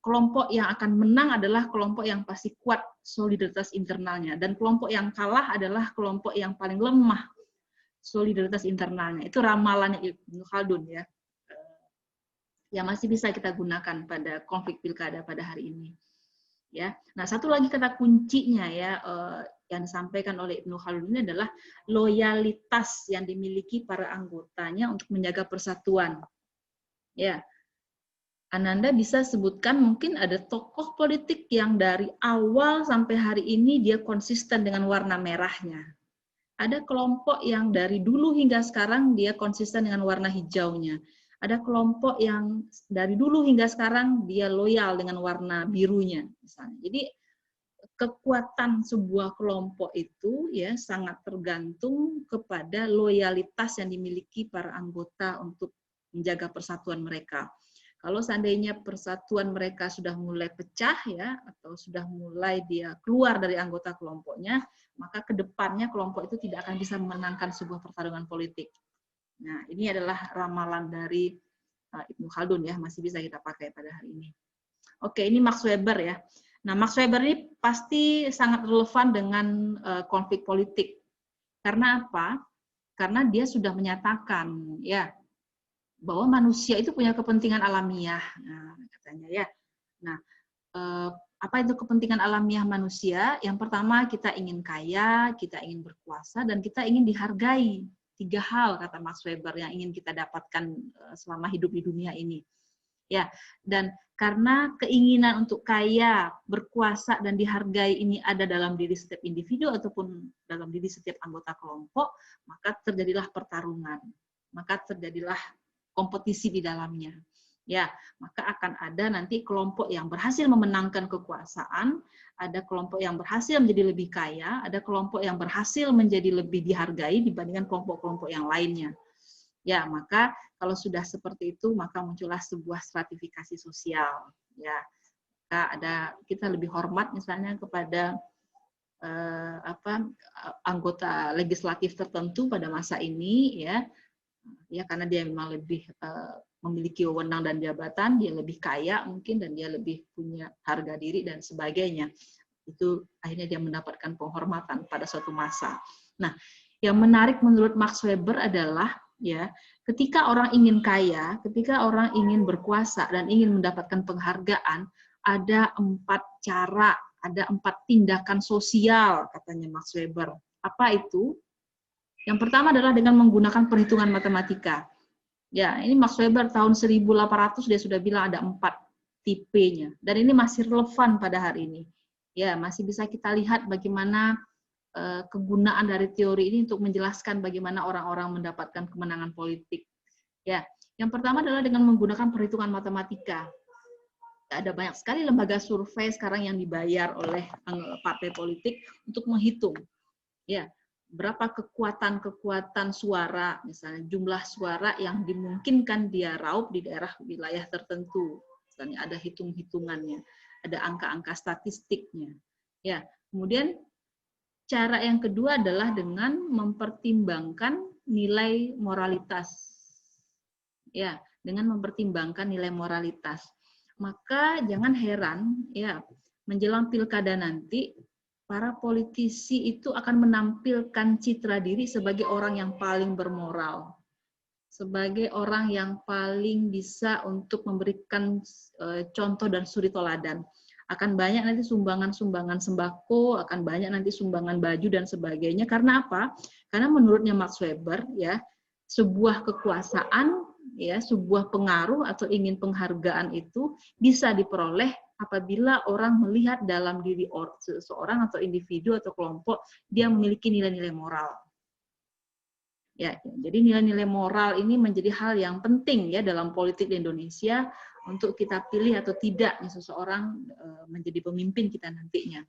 kelompok yang akan menang adalah kelompok yang pasti kuat solidaritas internalnya, dan kelompok yang kalah adalah kelompok yang paling lemah solidaritas internalnya. Itu ramalannya Ibnu Khaldun ya. Yang masih bisa kita gunakan pada konflik pilkada pada hari ini. Ya. Nah, satu lagi kata kuncinya ya yang disampaikan oleh Ibnu Khaldun ini adalah loyalitas yang dimiliki para anggotanya untuk menjaga persatuan. Ya. Ananda bisa sebutkan mungkin ada tokoh politik yang dari awal sampai hari ini dia konsisten dengan warna merahnya. Ada kelompok yang dari dulu hingga sekarang dia konsisten dengan warna hijaunya. Ada kelompok yang dari dulu hingga sekarang dia loyal dengan warna birunya misalnya. Jadi kekuatan sebuah kelompok itu ya sangat tergantung kepada loyalitas yang dimiliki para anggota untuk menjaga persatuan mereka. Kalau seandainya persatuan mereka sudah mulai pecah ya atau sudah mulai dia keluar dari anggota kelompoknya, maka ke depannya kelompok itu tidak akan bisa memenangkan sebuah pertarungan politik. Nah, ini adalah ramalan dari Ibnu Khaldun ya, masih bisa kita pakai pada hari ini. Oke, ini Max Weber ya. Nah, Max Weber ini pasti sangat relevan dengan konflik politik. Karena apa? Karena dia sudah menyatakan ya bahwa manusia itu punya kepentingan alamiah, nah, katanya ya. Nah, apa itu kepentingan alamiah manusia? Yang pertama kita ingin kaya, kita ingin berkuasa, dan kita ingin dihargai. 3 hal kata Max Weber yang ingin kita dapatkan selama hidup di dunia ini. Ya, dan karena keinginan untuk kaya, berkuasa, dan dihargai ini ada dalam diri setiap individu ataupun dalam diri setiap anggota kelompok, maka terjadilah pertarungan, maka terjadilah kompetisi di dalamnya. Ya, maka akan ada nanti kelompok yang berhasil memenangkan kekuasaan, ada kelompok yang berhasil menjadi lebih kaya, ada kelompok yang berhasil menjadi lebih dihargai dibandingkan kelompok-kelompok yang lainnya. Ya, maka kalau sudah seperti itu, maka muncullah sebuah stratifikasi sosial. Ya, ada kita lebih hormat misalnya kepada anggota legislatif tertentu pada masa ini, ya karena dia memang lebih memiliki wewenang dan jabatan, dia lebih kaya mungkin dan dia lebih punya harga diri dan sebagainya. Itu akhirnya dia mendapatkan penghormatan pada suatu masa. Nah, yang menarik menurut Max Weber adalah ya, ketika orang ingin kaya, ketika orang ingin berkuasa dan ingin mendapatkan penghargaan, ada 4 cara, ada 4 tindakan sosial katanya Max Weber. Apa itu? Yang pertama adalah dengan menggunakan perhitungan matematika. Ya, ini Max Weber tahun 1800 dia sudah bilang ada 4 tipenya. Dan ini masih relevan pada hari ini. Ya, masih bisa kita lihat bagaimana kegunaan dari teori ini untuk menjelaskan bagaimana orang-orang mendapatkan kemenangan politik. Ya, yang pertama adalah dengan menggunakan perhitungan matematika. Ada banyak sekali lembaga survei sekarang yang dibayar oleh partai politik untuk menghitung. Ya, berapa kekuatan suara, misalnya jumlah suara yang dimungkinkan dia raup di daerah wilayah tertentu. Misalnya ada hitung-hitungannya, ada angka-angka statistiknya. Ya, kemudian cara yang kedua adalah dengan mempertimbangkan nilai moralitas. Ya, dengan mempertimbangkan nilai moralitas. Maka jangan heran ya, menjelang pilkada nanti para politisi itu akan menampilkan citra diri sebagai orang yang paling bermoral, sebagai orang yang paling bisa untuk memberikan contoh dan suri teladan. Akan banyak nanti sumbangan-sumbangan sembako, akan banyak nanti sumbangan baju dan sebagainya. Karena apa? Karena menurutnya Max Weber ya, sebuah kekuasaan ya, sebuah pengaruh atau ingin penghargaan itu bisa diperoleh apabila orang melihat dalam diri seseorang atau individu atau kelompok dia memiliki nilai-nilai moral. Ya, jadi nilai-nilai moral ini menjadi hal yang penting ya dalam politik di Indonesia untuk kita pilih atau tidak seseorang menjadi pemimpin kita nantinya.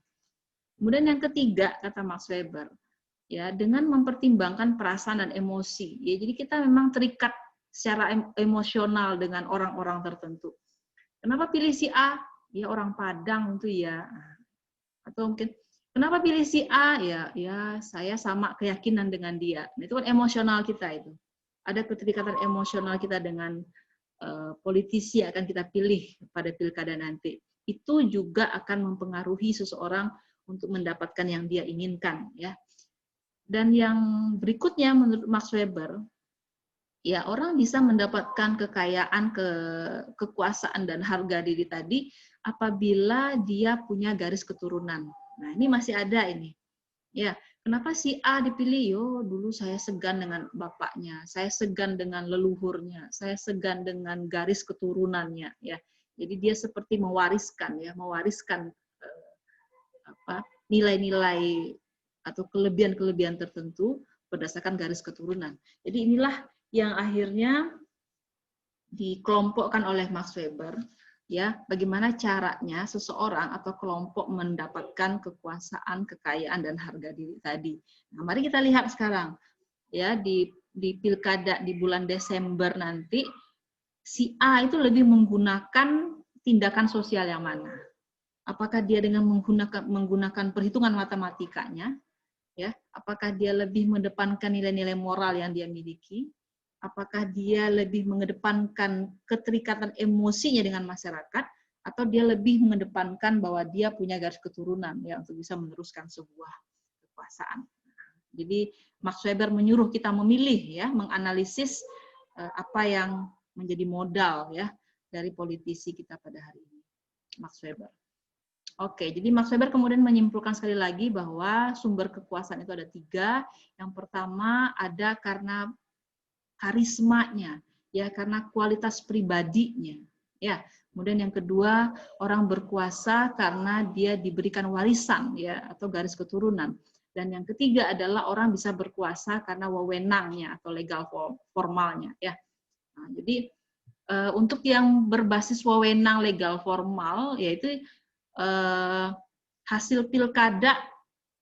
Kemudian yang ketiga kata Max Weber, ya dengan mempertimbangkan perasaan dan emosi. Ya, jadi kita memang terikat secara emosional dengan orang-orang tertentu. Kenapa pilih si A? Ya orang Padang itu ya. Atau mungkin kenapa pilih si A? Ya saya sama keyakinan dengan dia. Nah, itu kan emosional kita itu. Ada keterikatan emosional kita dengan politisi yang akan kita pilih pada pilkada nanti. Itu juga akan mempengaruhi seseorang untuk mendapatkan yang dia inginkan ya. Dan yang berikutnya menurut Max Weber, ya orang bisa mendapatkan kekayaan, kekuasaan dan harga diri tadi apabila dia punya garis keturunan. Nah, ini masih ada ini. Ya, kenapa si A dipilih? Yo, dulu saya segan dengan bapaknya, saya segan dengan leluhurnya, saya segan dengan garis keturunannya, ya. Jadi dia seperti mewariskan nilai-nilai atau kelebihan-kelebihan tertentu berdasarkan garis keturunan. Jadi inilah yang akhirnya dikelompokkan oleh Max Weber, ya, bagaimana caranya seseorang atau kelompok mendapatkan kekuasaan, kekayaan dan harga diri tadi. Nah, mari kita lihat sekarang ya di pilkada di bulan Desember nanti si A itu lebih menggunakan tindakan sosial yang mana? Apakah dia dengan menggunakan perhitungan matematikanya, ya? Apakah dia lebih mengedepankan nilai-nilai moral yang dia miliki? Apakah dia lebih mengedepankan keterikatan emosinya dengan masyarakat, atau dia lebih mengedepankan bahwa dia punya garis keturunan ya untuk bisa meneruskan sebuah kekuasaan. Jadi Max Weber menyuruh kita memilih ya, menganalisis apa yang menjadi modal ya dari politisi kita pada hari ini. Max Weber. Oke, jadi Max Weber kemudian menyimpulkan sekali lagi bahwa sumber kekuasaan itu ada 3. Yang pertama ada karena karismanya, ya karena kualitas pribadinya, ya. Kemudian yang kedua, orang berkuasa karena dia diberikan warisan, ya, atau garis keturunan. Dan yang ketiga adalah orang bisa berkuasa karena wewenangnya atau legal formalnya, ya. Nah, jadi untuk yang berbasis wewenang legal formal, yaitu hasil pilkada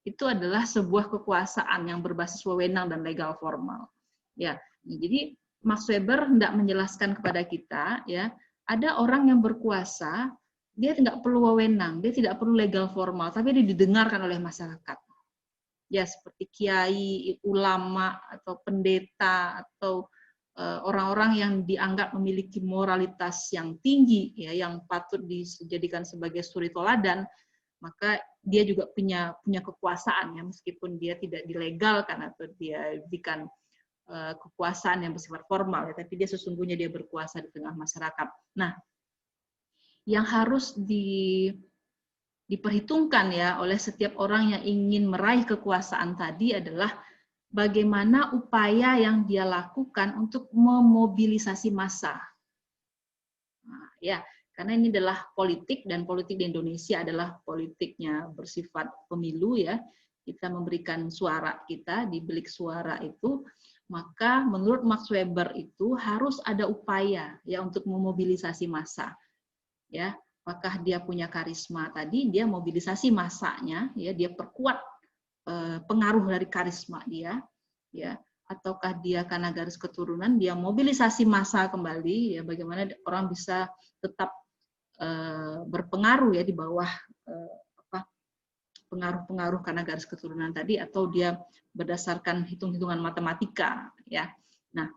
itu adalah sebuah kekuasaan yang berbasis wewenang dan legal formal, ya. Jadi Max Weber hendak menjelaskan kepada kita, ya, ada orang yang berkuasa, dia tidak perlu wewenang, dia tidak perlu legal formal, tapi dia didengarkan oleh masyarakat. Ya, seperti kiai, ulama, atau pendeta, atau orang-orang yang dianggap memiliki moralitas yang tinggi, ya, yang patut dijadikan sebagai suri teladan, maka dia juga punya kekuasaan, ya, meskipun dia tidak dilegalkan atau dia diberikan kekuasaan yang bersifat formal, ya, tapi dia sesungguhnya dia berkuasa di tengah masyarakat. Nah, yang harus diperhitungkan ya oleh setiap orang yang ingin meraih kekuasaan tadi adalah bagaimana upaya yang dia lakukan untuk memobilisasi massa. Nah, ya, karena ini adalah politik dan politik di Indonesia adalah politiknya bersifat pemilu ya. Kita memberikan suara kita di bilik suara itu. Maka menurut Max Weber itu harus ada upaya ya untuk memobilisasi massa. Ya, apakah dia punya karisma tadi, dia mobilisasi massanya, ya dia perkuat pengaruh dari karisma dia, ya, ataukah dia karena garis keturunan dia mobilisasi massa kembali, ya, bagaimana orang bisa tetap berpengaruh ya di bawah pengaruh-pengaruh karena garis keturunan tadi, atau dia berdasarkan hitung-hitungan matematika, ya. Nah,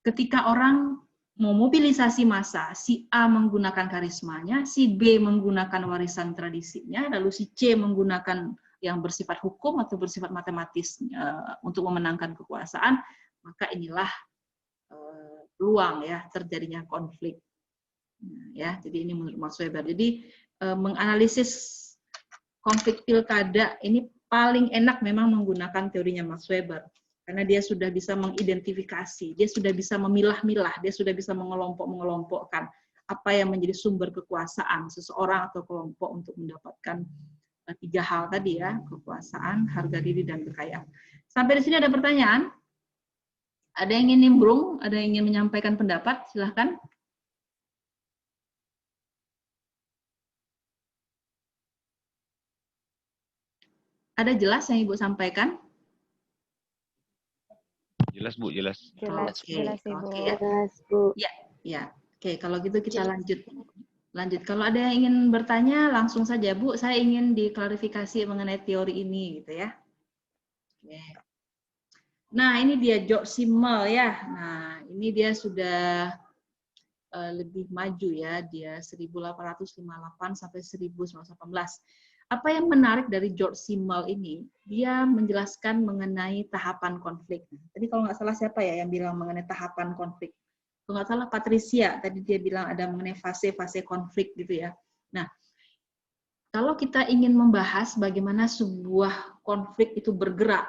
ketika orang mau mobilisasi massa, si A menggunakan karismanya, si B menggunakan warisan tradisinya, lalu si C menggunakan yang bersifat hukum atau bersifat matematis untuk memenangkan kekuasaan, maka inilah peluang ya terjadinya konflik. Ya, jadi ini menurut Max Weber. Jadi menganalisis konflik pilkada ini paling enak memang menggunakan teorinya Max Weber, karena dia sudah bisa mengidentifikasi, dia sudah bisa memilah-milah, dia sudah bisa mengelompok-mengelompokkan apa yang menjadi sumber kekuasaan seseorang atau kelompok untuk mendapatkan 3 hal tadi ya, kekuasaan, harga diri, dan kekayaan. Sampai di sini ada pertanyaan? Ada yang ingin nimbrung? Ada yang ingin menyampaikan pendapat? Silahkan. Ada jelas yang Ibu sampaikan? Jelas Bu, jelas. Jelas, Oke, jelas Ibu. oke, ya. Jelas, Bu. Ya. Oke, kalau gitu kita lanjut. Kalau ada yang ingin bertanya, langsung saja Bu. Saya ingin diklarifikasi mengenai teori ini, gitu ya. Oke. Nah, ini dia George Simmel ya. Nah, ini dia sudah lebih maju ya. Dia 1858 sampai 1918. Apa yang menarik dari George Simmel ini, dia menjelaskan mengenai tahapan konflik. Tadi kalau nggak salah siapa ya yang bilang mengenai tahapan konflik? Kalau nggak salah Patricia, tadi dia bilang ada mengenai fase-fase konflik gitu ya. Nah, kalau kita ingin membahas bagaimana sebuah konflik itu bergerak,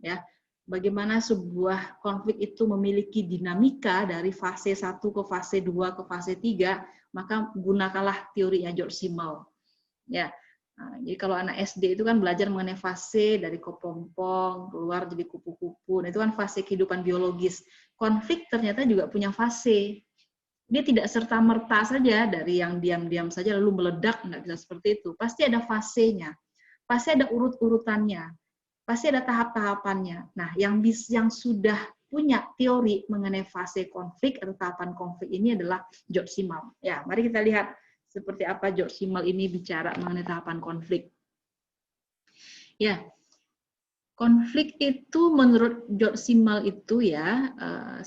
ya, bagaimana sebuah konflik itu memiliki dinamika dari fase 1 ke fase 2 ke fase 3, maka gunakanlah teorinya George Simmel. Ya. Nah, jadi kalau anak SD itu kan belajar mengenai fase dari kepompong, keluar jadi kupu-kupu. Nah, itu kan fase kehidupan biologis. Konflik ternyata juga punya fase. Dia tidak serta-merta saja dari yang diam-diam saja lalu meledak, nggak bisa seperti itu. Pasti ada fasenya. Pasti ada urut-urutannya. Pasti ada tahap-tahapannya. Nah, yang sudah punya teori mengenai fase konflik atau tahapan konflik ini adalah George Simmel. Ya, mari kita lihat seperti apa George Simmel ini bicara mengenai tahapan konflik. Ya, konflik itu menurut George Simmel itu ya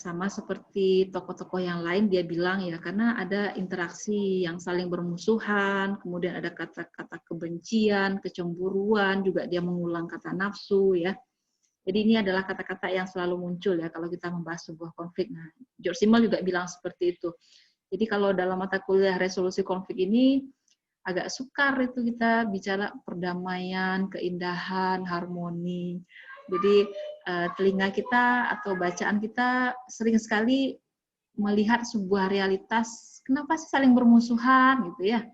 sama seperti tokoh-tokoh yang lain, dia bilang ya karena ada interaksi yang saling bermusuhan, kemudian ada kata-kata kebencian, kecemburuan, juga dia mengulang kata nafsu ya. Jadi ini adalah kata-kata yang selalu muncul ya kalau kita membahas sebuah konflik. Nah, George Simmel juga bilang seperti itu. Jadi kalau dalam mata kuliah resolusi konflik ini agak sukar itu kita bicara perdamaian, keindahan, harmoni. Jadi telinga kita atau bacaan kita sering sekali melihat sebuah realitas, kenapa sih saling bermusuhan gitu ya?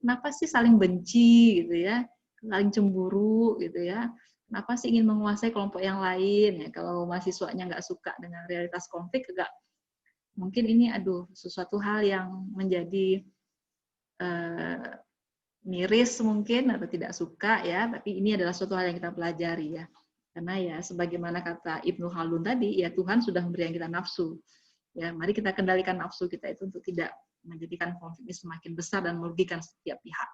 Kenapa sih saling benci gitu ya? Saling cemburu gitu ya? Kenapa sih ingin menguasai kelompok yang lain? Ya, kalau mahasiswanya nggak suka dengan realitas konflik, agak mungkin ini sesuatu hal yang menjadi miris mungkin atau tidak suka ya, tapi ini adalah suatu hal yang kita pelajari ya. Karena ya sebagaimana kata Ibnu Khaldun tadi, ya Tuhan sudah memberikan kita nafsu. Ya, mari kita kendalikan nafsu kita itu untuk tidak menjadikan konflik ini semakin besar dan merugikan setiap pihak.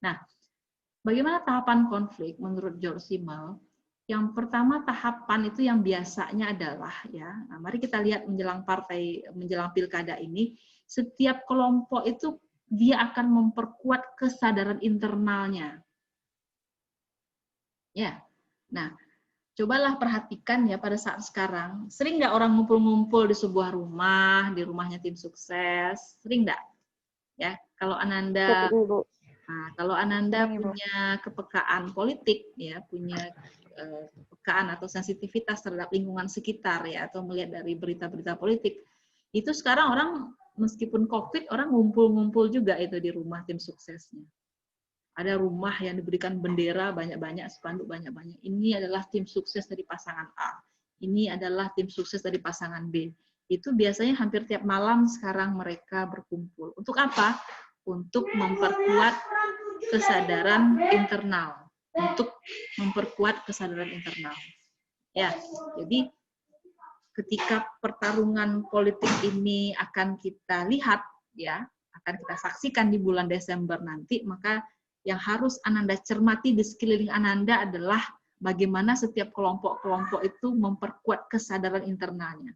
Nah, bagaimana tahapan konflik menurut George Simmel? Yang pertama tahapan itu yang biasanya adalah ya, nah mari kita lihat menjelang pilkada ini, setiap kelompok itu dia akan memperkuat kesadaran internalnya. Ya, nah cobalah perhatikan ya pada saat sekarang, sering nggak orang ngumpul-ngumpul di sebuah rumah, di rumahnya tim sukses, sering nggak? Ya, kalau Ananda punya kepekaan politik, ya punya kepekaan atau sensitivitas terhadap lingkungan sekitar ya, atau melihat dari berita-berita politik, itu sekarang orang meskipun COVID orang ngumpul-ngumpul juga itu di rumah tim suksesnya. Ada rumah yang diberikan bendera banyak-banyak, spanduk banyak-banyak. Ini adalah tim sukses dari pasangan A. Ini adalah tim sukses dari pasangan B. Itu biasanya hampir tiap malam sekarang mereka berkumpul. Untuk apa? Untuk memperkuat kesadaran internal. untuk memperkuat kesadaran internal. Ya, jadi ketika pertarungan politik ini akan kita lihat, ya, akan kita saksikan di bulan Desember nanti, maka yang harus Ananda cermati di sekeliling Ananda adalah bagaimana setiap kelompok-kelompok itu memperkuat kesadaran internalnya.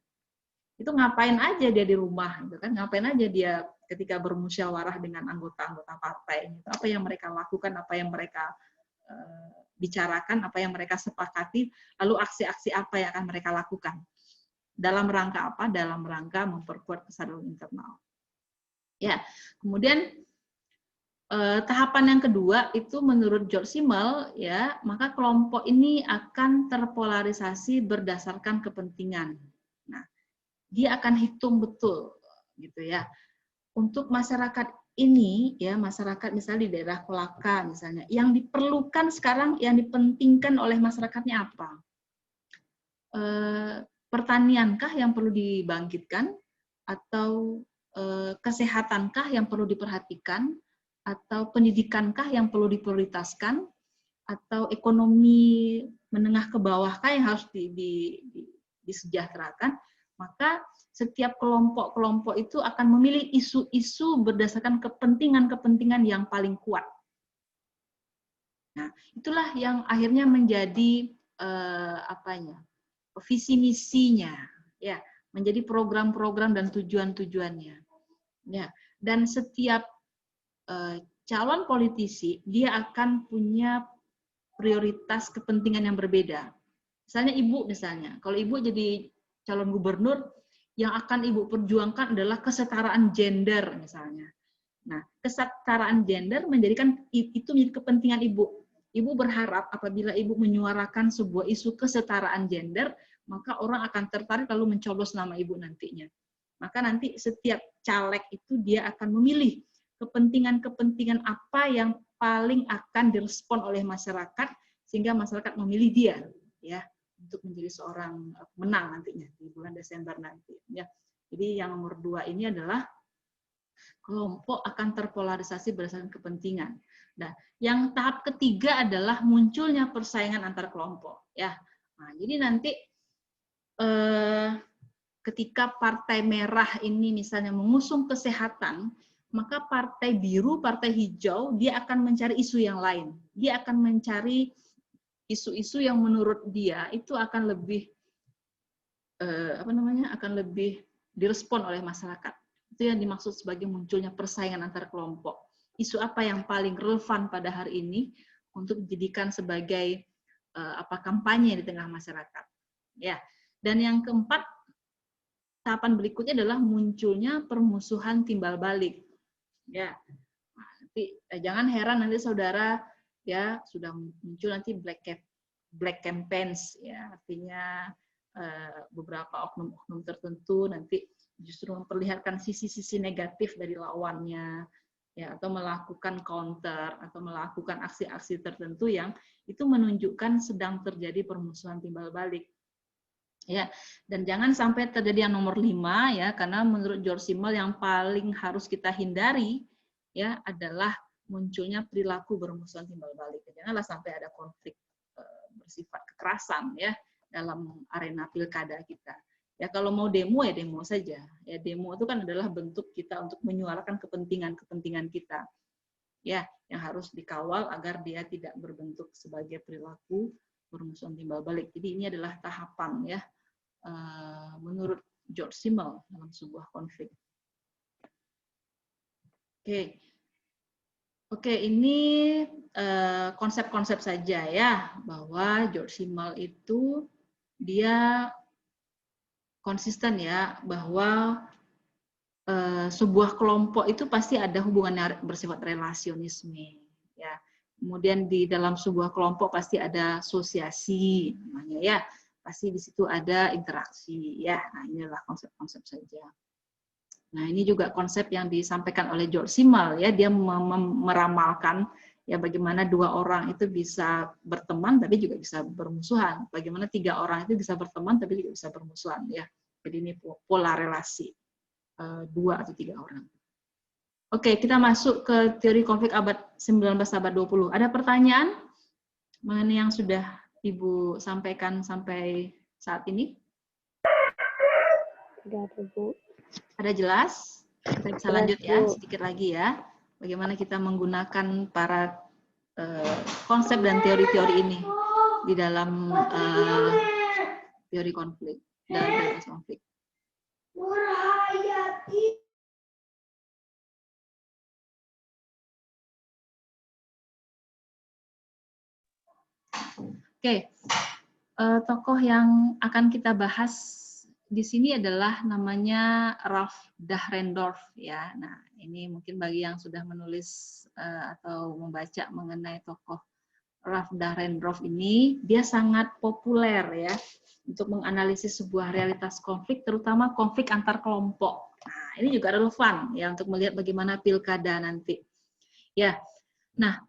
Itu ngapain aja dia di rumah, gitu kan? Ngapain aja dia ketika bermusyawarah dengan anggota-anggota partai, gitu. Apa yang mereka lakukan, apa yang mereka bicarakan, apa yang mereka sepakati, lalu aksi-aksi apa yang akan mereka lakukan. Dalam rangka apa? Dalam rangka memperkuat kesadaran internal. Ya, kemudian tahapan yang kedua itu menurut George Simmel, ya, maka kelompok ini akan terpolarisasi berdasarkan kepentingan. Nah, dia akan hitung betul, gitu ya. Untuk masyarakat ini, ya, masyarakat misalnya di daerah Kolaka misalnya, yang diperlukan sekarang, yang dipentingkan oleh masyarakatnya apa? Pertaniankah yang perlu dibangkitkan, atau kesehatankah yang perlu diperhatikan, atau pendidikankah yang perlu diprioritaskan, atau ekonomi menengah ke bawahkah yang harus disejahterakan? Maka setiap kelompok-kelompok itu akan memilih isu-isu berdasarkan kepentingan-kepentingan yang paling kuat. Nah, itulah yang akhirnya menjadi visi misinya, ya, menjadi program-program dan tujuan-tujuannya. Ya, dan setiap calon politisi dia akan punya prioritas kepentingan yang berbeda. Misalnya ibu, misalnya, kalau ibu jadi calon gubernur, yang akan ibu perjuangkan adalah kesetaraan gender misalnya. Nah, kesetaraan gender menjadikan itu menjadi kepentingan ibu. Ibu berharap apabila ibu menyuarakan sebuah isu kesetaraan gender, maka orang akan tertarik lalu mencoblos nama ibu nantinya. Maka nanti setiap caleg itu dia akan memilih kepentingan-kepentingan apa yang paling akan direspon oleh masyarakat sehingga masyarakat memilih dia, ya, untuk menjadi seorang pemenang nantinya di bulan Desember nanti, ya. Jadi yang nomor 2 ini adalah kelompok akan terpolarisasi berdasarkan kepentingan. Nah, yang tahap ketiga adalah munculnya persaingan antar kelompok, ya. Nah, jadi nanti ketika partai merah ini misalnya mengusung kesehatan, maka partai biru, partai hijau, dia akan mencari isu yang lain. Dia akan mencari isu-isu yang menurut dia itu akan lebih akan lebih direspon oleh masyarakat. Itu yang dimaksud sebagai munculnya persaingan antar kelompok. Isu apa yang paling relevan pada hari ini untuk dijadikan sebagai kampanye di tengah masyarakat. Ya. Dan yang keempat, tahapan berikutnya adalah munculnya permusuhan timbal balik. Ya. Nah, nanti jangan heran nanti saudara, ya, sudah muncul nanti black campaigns, ya, artinya beberapa oknum-oknum tertentu nanti justru memperlihatkan sisi-sisi negatif dari lawannya, ya, atau melakukan counter atau melakukan aksi-aksi tertentu yang itu menunjukkan sedang terjadi permusuhan timbal balik, ya. Dan jangan sampai terjadi yang nomor 5, ya, karena menurut George Simmel yang paling harus kita hindari, ya, adalah munculnya perilaku bermusuhan timbal balik. Janganlah sampai ada konflik bersifat kekerasan, ya, dalam arena pilkada kita. Ya, kalau mau demo ya demo saja. Ya, demo itu kan adalah bentuk kita untuk menyuarakan kepentingan-kepentingan kita. Ya, yang harus dikawal agar dia tidak berbentuk sebagai perilaku bermusuhan timbal balik. Jadi ini adalah tahapan, ya, menurut George Simmel dalam sebuah konflik. Oke, ini konsep-konsep saja, ya, bahwa George Simmel itu dia konsisten, ya, bahwa sebuah kelompok itu pasti ada hubungannya bersifat relasionisme, ya. Kemudian di dalam sebuah kelompok pasti ada asosiasi, namanya, ya, pasti di situ ada interaksi, ya. Nah, inilah konsep-konsep saja. Nah, ini juga konsep yang disampaikan oleh George Simmel, ya, dia meramalkan, ya, bagaimana 2 orang itu bisa berteman tapi juga bisa bermusuhan, bagaimana 3 orang itu bisa berteman tapi juga bisa bermusuhan, ya. Jadi ini pola relasi 2 atau 3 orang. Oke, kita masuk ke teori konflik abad 19 abad 20. Ada pertanyaan? mengenai yang sudah Ibu sampaikan sampai saat ini? Sudah ada, Bu. Ada jelas? Kita bisa Jelas, lanjut ya, Bu. sedikit lagi ya. Bagaimana kita menggunakan para konsep dan teori-teori ini di dalam teori konflik, dalam konflik. Oke, tokoh yang akan kita bahas di sini adalah namanya Ralph Dahrendorf ya. Nah, ini mungkin bagi yang sudah menulis atau membaca mengenai tokoh Ralph Dahrendorf ini, dia sangat populer ya untuk menganalisis sebuah realitas konflik, terutama konflik antar kelompok. Nah, ini juga relevan ya untuk melihat bagaimana pilkada nanti. Ya, nah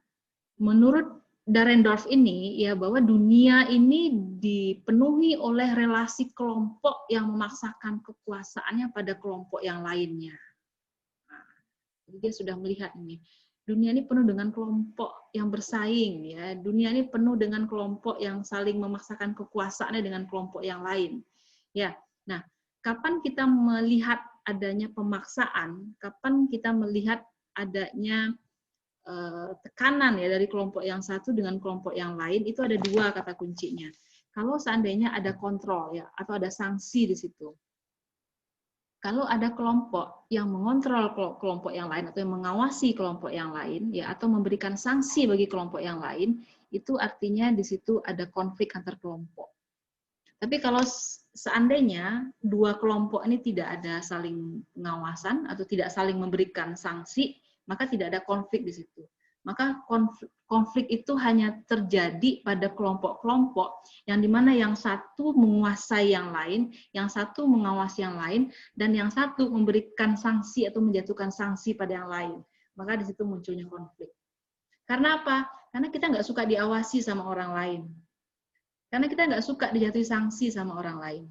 menurut Dahrendorf ini ya bahwa dunia ini dipenuhi oleh relasi kelompok yang memaksakan kekuasaannya pada kelompok yang lainnya. Nah, jadi dia sudah melihat ini. Dunia ini penuh dengan kelompok yang bersaing ya. Dunia ini penuh dengan kelompok yang saling memaksakan kekuasaannya dengan kelompok yang lain. Ya. Nah, kapan kita melihat adanya pemaksaan? Kapan kita melihat adanya tekanan ya dari kelompok yang satu dengan kelompok yang lain? Itu ada dua kata kuncinya. Kalau seandainya ada kontrol ya atau ada sanksi di situ. Kalau ada kelompok yang mengontrol kelompok yang lain atau yang mengawasi kelompok yang lain ya atau memberikan sanksi bagi kelompok yang lain, itu artinya di situ ada konflik antar kelompok. Tapi kalau seandainya dua kelompok ini tidak ada saling pengawasan atau tidak saling memberikan sanksi, maka tidak ada konflik di situ. Maka konflik itu hanya terjadi pada kelompok-kelompok yang dimana yang satu menguasai yang lain, yang satu mengawasi yang lain, dan yang satu memberikan sanksi atau menjatuhkan sanksi pada yang lain. Maka di situ munculnya konflik. Karena apa? Karena kita nggak suka diawasi sama orang lain. Karena kita nggak suka dijatuhi sanksi sama orang lain.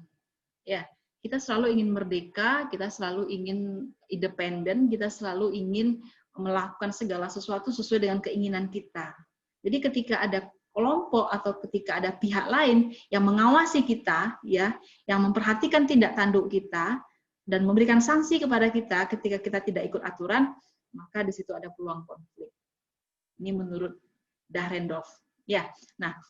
Ya, kita selalu ingin merdeka, kita selalu ingin independen, kita selalu ingin melakukan segala sesuatu sesuai dengan keinginan kita. Jadi ketika ada kelompok atau ketika ada pihak lain yang mengawasi kita, ya, yang memperhatikan tindak tanduk kita dan memberikan sanksi kepada kita ketika kita tidak ikut aturan, maka di situ ada peluang konflik. Ini menurut Dahrendorf. Ya, nah,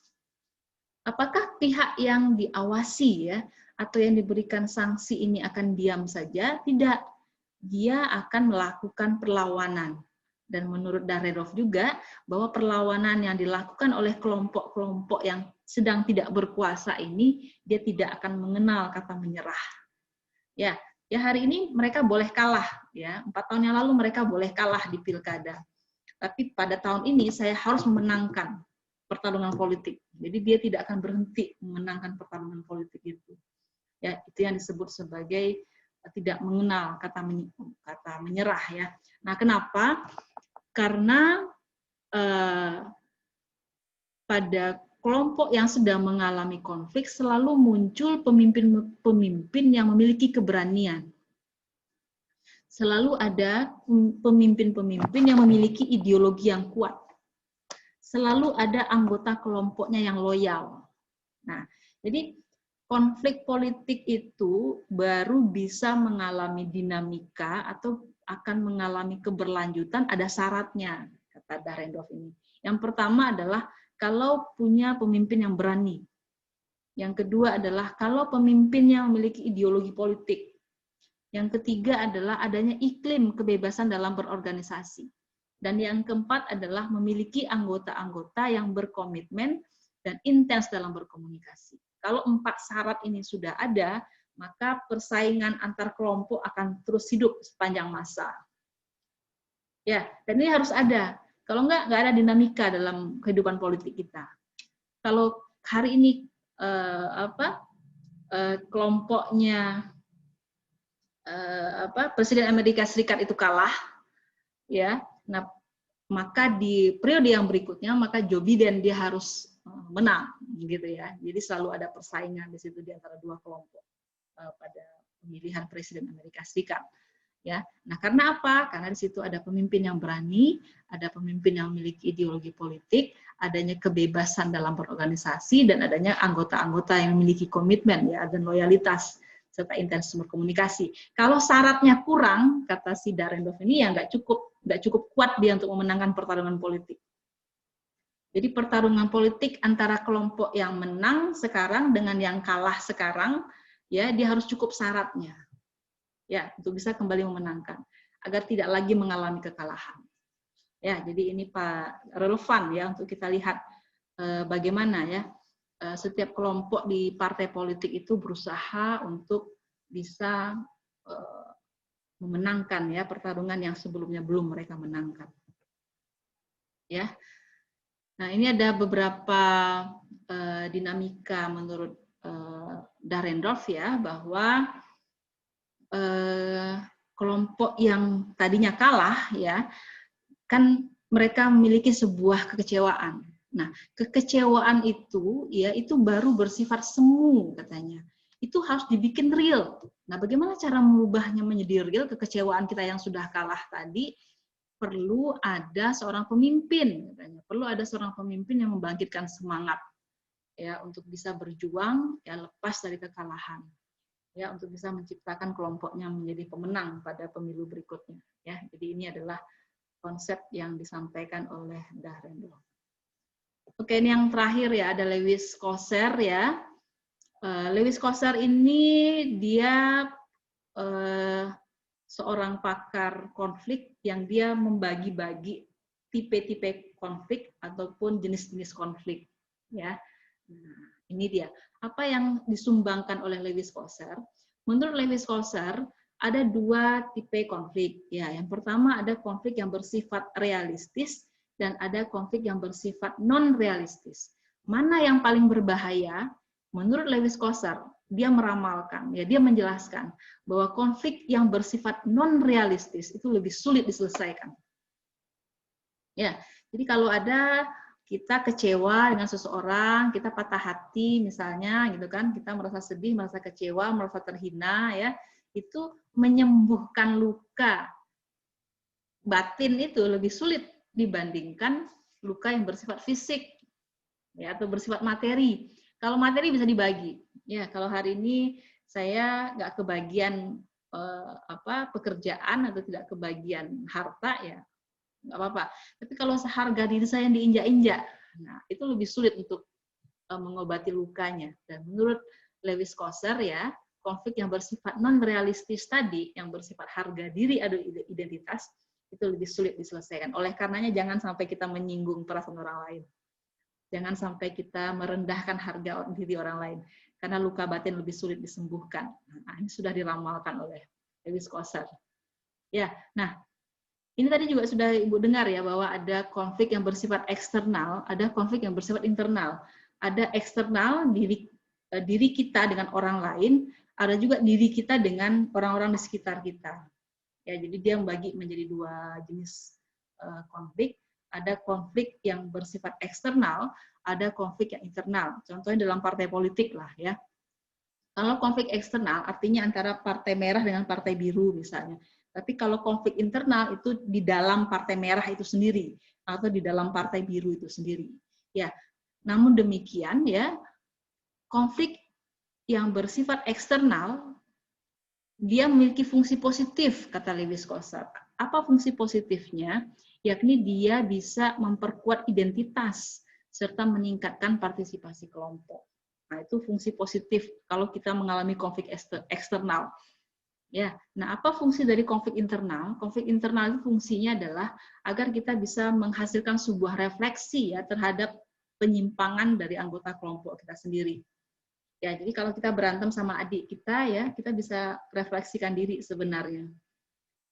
apakah pihak yang diawasi ya atau yang diberikan sanksi ini akan diam saja? Tidak. Dia akan melakukan perlawanan. Dan menurut Dahrendorf juga bahwa perlawanan yang dilakukan oleh kelompok-kelompok yang sedang tidak berkuasa ini, dia tidak akan mengenal kata menyerah. Ya hari ini mereka boleh kalah. Ya, 4 tahun yang lalu mereka boleh kalah di pilkada. Tapi pada tahun ini saya harus memenangkan pertarungan politik. Jadi dia tidak akan berhenti memenangkan pertarungan politik itu. Ya, itu yang disebut sebagai tidak mengenal kata menyerah ya. Nah, kenapa? Karena pada kelompok yang sedang mengalami konflik selalu muncul pemimpin-pemimpin yang memiliki keberanian. Selalu ada pemimpin-pemimpin yang memiliki ideologi yang kuat. Selalu ada anggota kelompoknya yang loyal. Nah, jadi konflik politik itu baru bisa mengalami dinamika atau akan mengalami keberlanjutan, ada syaratnya, kata Dahrendorf ini. Yang pertama adalah kalau punya pemimpin yang berani. Yang kedua adalah kalau pemimpin yang memiliki ideologi politik. Yang ketiga adalah adanya iklim kebebasan dalam berorganisasi. Dan yang keempat adalah memiliki anggota-anggota yang berkomitmen dan intens dalam berkomunikasi. Kalau 4 syarat ini sudah ada, maka persaingan antar kelompok akan terus hidup sepanjang masa. Ya, dan ini harus ada. Kalau nggak ada dinamika dalam kehidupan politik kita. Kalau hari ini kelompoknya Presiden Amerika Serikat itu kalah, ya, nah maka di periode yang berikutnya maka Joe Biden dia harus menang, gitu ya. Jadi selalu ada persaingan di situ di antara dua kelompok pada pemilihan Presiden Amerika Serikat. Ya, nah karena apa? Karena di situ ada pemimpin yang berani, ada pemimpin yang memiliki ideologi politik, adanya kebebasan dalam berorganisasi, dan adanya anggota-anggota yang memiliki komitmen ya dan loyalitas serta intensitas berkomunikasi. Kalau syaratnya kurang, kata si Dahrendorf ini, ya nggak cukup kuat dia untuk memenangkan pertarungan politik. Jadi pertarungan politik antara kelompok yang menang sekarang dengan yang kalah sekarang, ya dia harus cukup syaratnya, ya untuk bisa kembali memenangkan, agar tidak lagi mengalami kekalahan. Ya, jadi ini Pak relevan ya untuk kita lihat bagaimana ya setiap kelompok di partai politik itu berusaha untuk bisa memenangkan ya pertarungan yang sebelumnya belum mereka menangkan. Ya. Nah, ini ada beberapa dinamika menurut Dahrendorf ya, bahwa kelompok yang tadinya kalah ya kan mereka memiliki sebuah kekecewaan. Nah, kekecewaan itu ya itu baru bersifat semu katanya. Itu harus dibikin real. Nah, bagaimana cara mengubahnya menjadi real kekecewaan kita yang sudah kalah tadi? Perlu ada seorang pemimpin katanya. Perlu ada seorang pemimpin yang membangkitkan semangat ya untuk bisa berjuang ya lepas dari kekalahan. Ya, untuk bisa menciptakan kelompoknya menjadi pemenang pada pemilu berikutnya ya. Jadi ini adalah konsep yang disampaikan oleh Dahrendorf. Oke, ini yang terakhir ya, ada Lewis Kosser ya. Lewis Kosser ini dia seorang pakar konflik yang dia membagi-bagi tipe-tipe konflik ataupun jenis-jenis konflik ya. Nah, ini dia. Apa yang disumbangkan oleh Lewis Kosser? Menurut Lewis Kosser ada dua tipe konflik. Ya, yang pertama ada konflik yang bersifat realistis dan ada konflik yang bersifat non-realistis. Mana yang paling berbahaya? Menurut Lewis Kosser, dia meramalkan, ya dia menjelaskan bahwa konflik yang bersifat non-realistis itu lebih sulit diselesaikan. Ya, jadi kalau ada kita kecewa dengan seseorang, kita patah hati misalnya, gitu kan, kita merasa sedih, merasa kecewa, merasa terhina, ya, itu menyembuhkan luka batin itu lebih sulit dibandingkan luka yang bersifat fisik, ya, atau bersifat materi. Kalau materi bisa dibagi, ya. Kalau hari ini saya nggak kebagian pekerjaan atau tidak kebagian harta, ya nggak apa-apa. Tapi kalau harga diri saya yang diinjak-injak, nah itu lebih sulit untuk mengobati lukanya. Dan menurut Lewis Kosser ya, konflik yang bersifat non-realistis tadi, yang bersifat harga diri atau identitas, itu lebih sulit diselesaikan. Oleh karenanya jangan sampai kita menyinggung perasaan orang lain. Jangan sampai kita merendahkan harga diri orang lain. Karena luka batin lebih sulit disembuhkan. Nah, ini sudah diramalkan oleh Lewis Kosser. Ya, nah, ini tadi juga sudah Ibu dengar ya, bahwa ada konflik yang bersifat eksternal, ada konflik yang bersifat internal. Ada eksternal, diri kita dengan orang lain, ada juga diri kita dengan orang-orang di sekitar kita. Ya, jadi dia membagi menjadi dua jenis konflik. Ada konflik yang bersifat eksternal, ada konflik yang internal. Contohnya dalam partai politik lah ya. Kalau konflik eksternal artinya antara partai merah dengan partai biru misalnya. Tapi kalau konflik internal itu di dalam partai merah itu sendiri atau di dalam partai biru itu sendiri. Ya, namun demikian ya, konflik yang bersifat eksternal dia memiliki fungsi positif kata Lewis Kosser. Apa fungsi positifnya? Yakni dia bisa memperkuat identitas serta meningkatkan partisipasi kelompok. Nah, itu fungsi positif kalau kita mengalami konflik eksternal. Ya, nah apa fungsi dari konflik internal? Konflik internal itu fungsinya adalah agar kita bisa menghasilkan sebuah refleksi ya terhadap penyimpangan dari anggota kelompok kita sendiri. Ya, jadi kalau kita berantem sama adik kita ya, kita bisa refleksikan diri sebenarnya.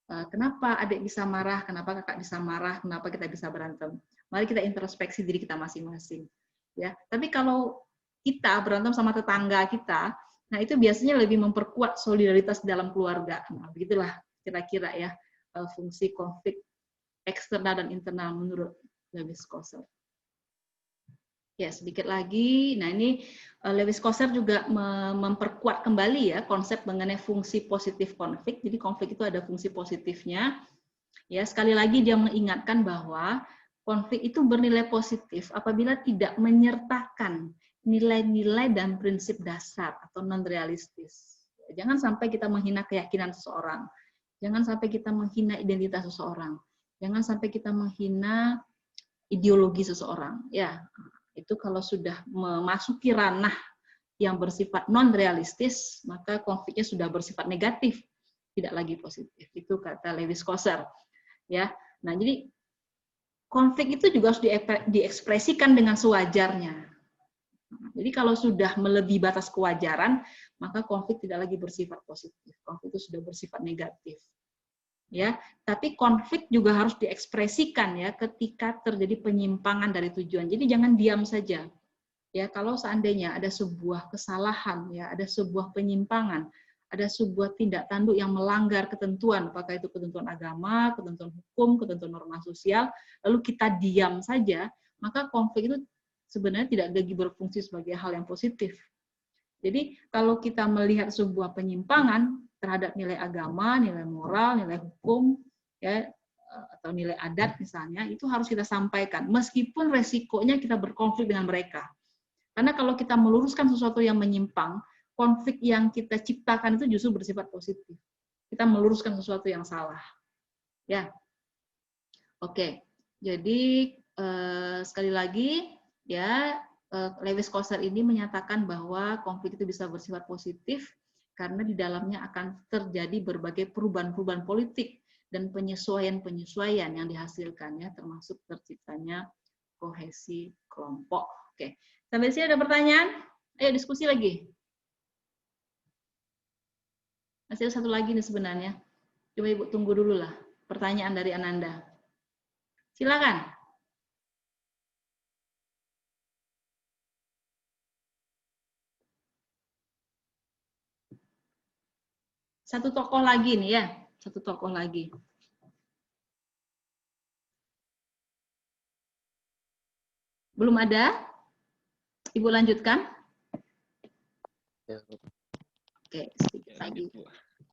Kenapa adik bisa marah? Kenapa kakak bisa marah? Kenapa kita bisa berantem? Mari kita introspeksi diri kita masing-masing. Ya, tapi kalau kita berantem sama tetangga kita, nah, itu biasanya lebih memperkuat solidaritas dalam keluarga. Nah, begitulah kira-kira ya fungsi konflik eksternal dan internal menurut Lewis Kosser. Ya, sedikit lagi. Nah, ini Lewis Kosser juga memperkuat kembali ya konsep mengenai fungsi positif konflik. Jadi konflik itu ada fungsi positifnya. Ya, sekali lagi dia mengingatkan bahwa konflik itu bernilai positif apabila tidak menyertakan nilai-nilai dan prinsip dasar atau non-realistis. Jangan sampai kita menghina keyakinan seseorang. Jangan sampai kita menghina identitas seseorang. Jangan sampai kita menghina ideologi seseorang. Ya, itu kalau sudah memasuki ranah yang bersifat non-realistis, maka konfliknya sudah bersifat negatif, tidak lagi positif. Itu kata Lewis Kosser. Ya, nah jadi konflik itu juga harus diekspresikan dengan sewajarnya. Jadi kalau sudah melebihi batas kewajaran, maka konflik tidak lagi bersifat positif. Konflik itu sudah bersifat negatif. Ya, tapi konflik juga harus diekspresikan ya ketika terjadi penyimpangan dari tujuan. Jadi jangan diam saja. Ya, kalau seandainya ada sebuah kesalahan, ya, ada sebuah penyimpangan, ada sebuah tindak tanduk yang melanggar ketentuan, apakah itu ketentuan agama, ketentuan hukum, ketentuan norma sosial, lalu kita diam saja, maka konflik itu sebenarnya tidak lagi berfungsi sebagai hal yang positif. Jadi kalau kita melihat sebuah penyimpangan terhadap nilai agama, nilai moral, nilai hukum, ya, atau nilai adat misalnya, itu harus kita sampaikan, meskipun resikonya kita berkonflik dengan mereka. Karena kalau kita meluruskan sesuatu yang menyimpang, konflik yang kita ciptakan itu justru bersifat positif. Kita meluruskan sesuatu yang salah. Ya, oke. Jadi sekali lagi, ya, Lewis Kosser ini menyatakan bahwa konflik itu bisa bersifat positif karena di dalamnya akan terjadi berbagai perubahan-perubahan politik dan penyesuaian-penyesuaian yang dihasilkan, ya, termasuk terciptanya kohesi kelompok. Oke, sampai sini ada pertanyaan? Ayo diskusi lagi. Masih ada satu lagi nih sebenarnya. Coba Ibu tunggu dulu lah pertanyaan dari Ananda. Silakan. Satu tokoh lagi nih ya, satu tokoh lagi. Belum ada? Ibu lanjutkan? Ya, Oke, sedikit lagi.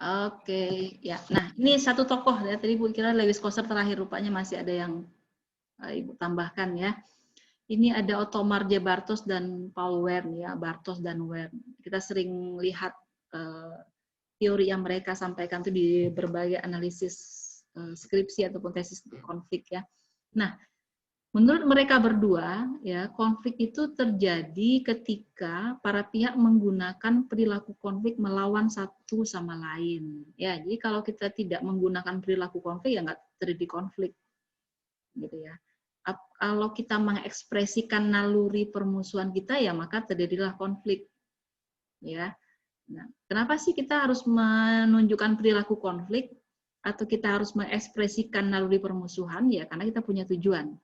Oke, ya. Nah, ini satu tokoh ya. Tadi Ibu kira Lewis Kosser terakhir, rupanya masih ada yang Ibu tambahkan ya. Ini ada Ottomar J. Bartos dan Paul Wern ya, Bartos dan Wern. Kita sering lihat teori yang mereka sampaikan itu di berbagai analisis skripsi ataupun tesis konflik ya. Nah, menurut mereka berdua, ya, konflik itu terjadi ketika para pihak menggunakan perilaku konflik melawan satu sama lain. Ya, jadi kalau kita tidak menggunakan perilaku konflik, ya nggak terjadi konflik, gitu ya. Kalau kita mengekspresikan naluri permusuhan kita, ya maka terjadilah konflik. Ya. Nah, kenapa sih kita harus menunjukkan perilaku konflik atau kita harus mengekspresikan naluri permusuhan? Ya, karena kita punya tujuan.